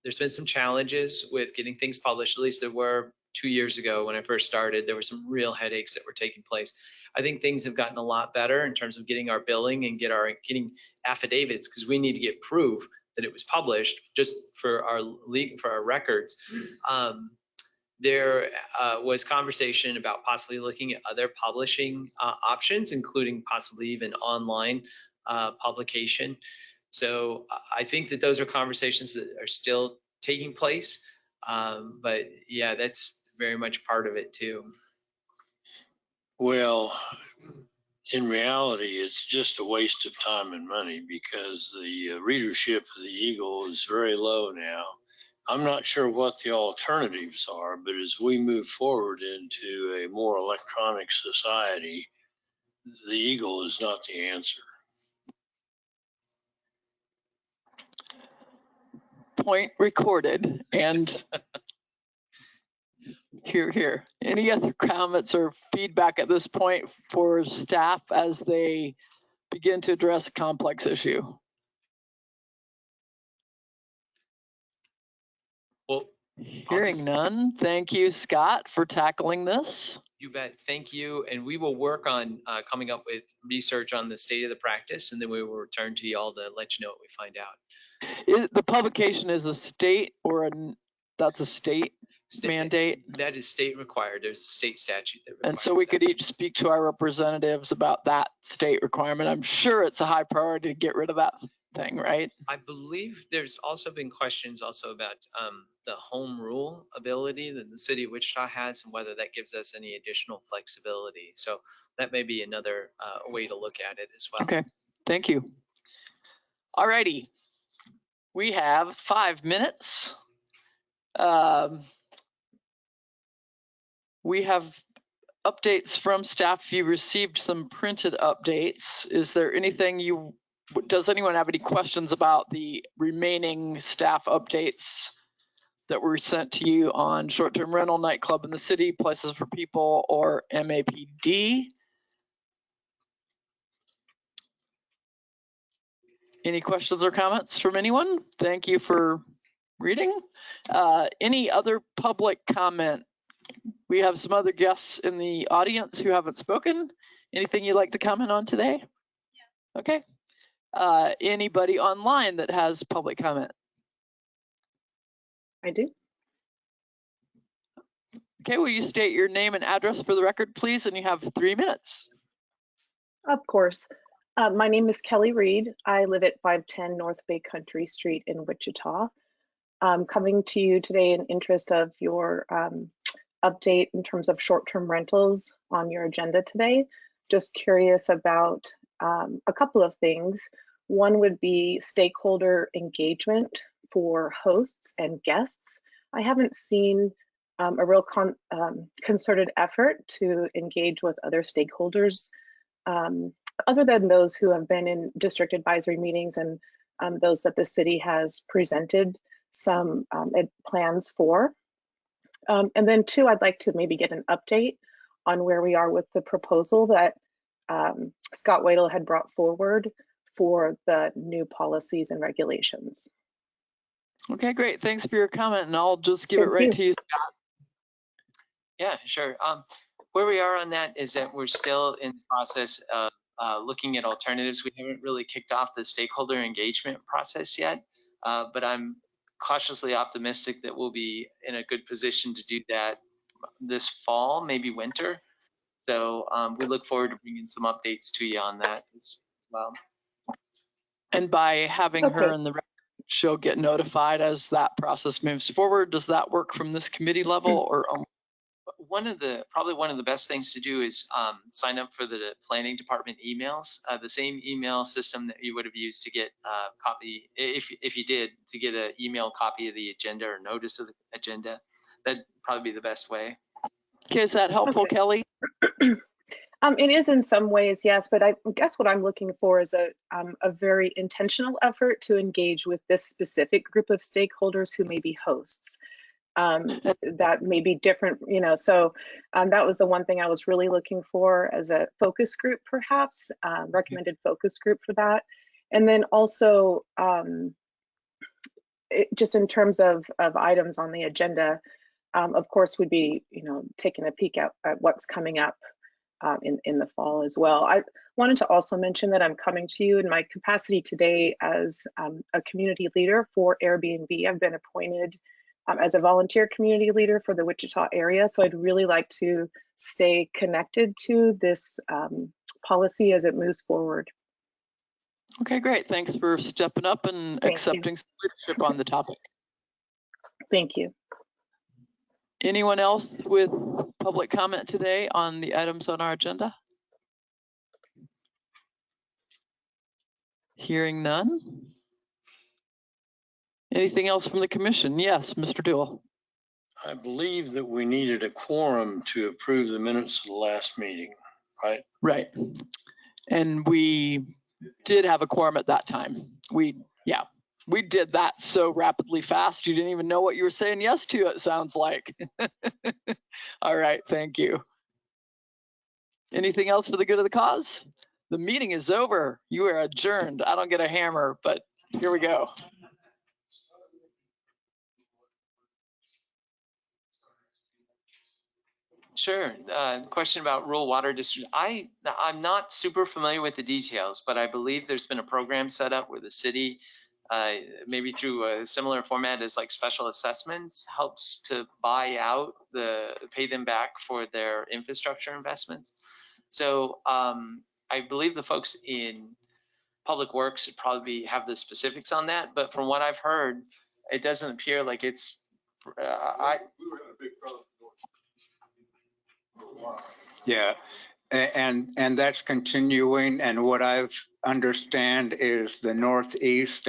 there's been some challenges with getting things published. At least there were 2 years ago when I first started. There were some real headaches that were taking place. I think things have gotten a lot better in terms of getting our billing and getting affidavits, because we need to get proof that it was published just for our records. There was conversation about possibly looking at other publishing options, including possibly even online publication. So I think that those are conversations that are still taking place. But yeah, that's very much part of it too.
Well, in reality, it's just a waste of time and money because the readership of the Eagle is very low now. I'm not sure what the alternatives are, but as we move forward into a more electronic society, the Eagle is not the answer.
Point recorded. And here. Any other comments or feedback at this point for staff as they begin to address a complex issue?
Well,
hearing none, thank you, Scott, for tackling this.
You bet. Thank you. And we will work on coming up with research on the state of the practice, and then we will return to y'all to let you know what we find out.
The publication is a state or that's a state mandate?
That is state required. There's a state statute that requires
and so we could each speak to our representatives about that state requirement. I'm sure it's a high priority to get rid of that thing, right?
I believe there's also been questions also about the home rule ability that the city of Wichita has and whether that gives us any additional flexibility. So that may be another way to look at it as well.
Okay, thank you. All righty, we have 5 minutes. We have updates from staff. You received some printed updates. Is there anything does anyone have any questions about the remaining staff updates that were sent to you on short-term rental, nightclub in the city, places for people, or MAPD? Any questions or comments from anyone? Thank you for reading. Any other public comment? We have some other guests in the audience who haven't spoken. Anything you'd like to comment on today? Yeah. Okay. Anybody online that has public comment?
I do.
Okay, will you state your name and address for the record, please? And you have 3 minutes.
Of course. My name is Kelly Reed. I live at 510 North Bay Country Street in Wichita. coming to you today in interest of your update in terms of short-term rentals on your agenda today. Just curious about a couple of things. One would be stakeholder engagement for hosts and guests. I haven't seen a real concerted effort to engage with other stakeholders other than those who have been in district advisory meetings and those that the city has presented some plans for. And then two, I'd like to maybe get an update on where we are with the proposal that Scott Wadle had brought forward for the new policies and regulations.
Okay, great. Thanks for your comment, and I'll just give it right to you, Scott.
Yeah, sure. Where we are on that is that we're still in the process of looking at alternatives. We haven't really kicked off the stakeholder engagement process yet, but I'm cautiously optimistic that we'll be in a good position to do that this fall, maybe winter. So we look forward to bringing some updates to you on that as well.
And by having her in the record, she'll get notified as that process moves forward. Does that work from this committee level, or probably one of the best things to do is sign up for the planning department emails, the same email system that you would have used to get a copy, if you did, to get an email copy of the agenda or notice of the agenda. That'd probably be the best way. Okay, is that helpful, Kelly?
It is in some ways, yes, but I guess what I'm looking for is a very intentional effort to engage with this specific group of stakeholders who may be hosts. That may be different, you know, so that was the one thing I was really looking for as a focus group, perhaps, recommended focus group for that. And then also, just in terms of items on the agenda, of course, would be, you know, taking a peek at what's coming up in the fall as well. I wanted to also mention that I'm coming to you in my capacity today as a community leader for Airbnb. I've been appointed as a volunteer community leader for the Wichita area. So I'd really like to stay connected to this policy as it moves forward.
Okay, great. Thanks for stepping up and accepting some leadership on the topic.
Thank you.
Anyone else with public comment today on the items on our agenda? Hearing none. Anything else from the commission? Yes, Mr. Duell.
I believe that we needed a quorum to approve the minutes of the last meeting, right?
Right. And we did have a quorum at that time. We did that so rapidly fast, you didn't even know what you were saying yes to, it sounds like. All right, thank you. Anything else for the good of the cause? The meeting is over. You are adjourned. I don't get a hammer, but here we go.
Sure. Question about rural water district. I'm not super familiar with the details, but I believe there's been a program set up where the city, maybe through a similar format as like special assessments, helps to pay them back for their infrastructure investments. So I believe the folks in Public Works would probably have the specifics on that, but from what I've heard, it doesn't appear like it's.
Yeah, and that's continuing. And what I've understand is the Northeast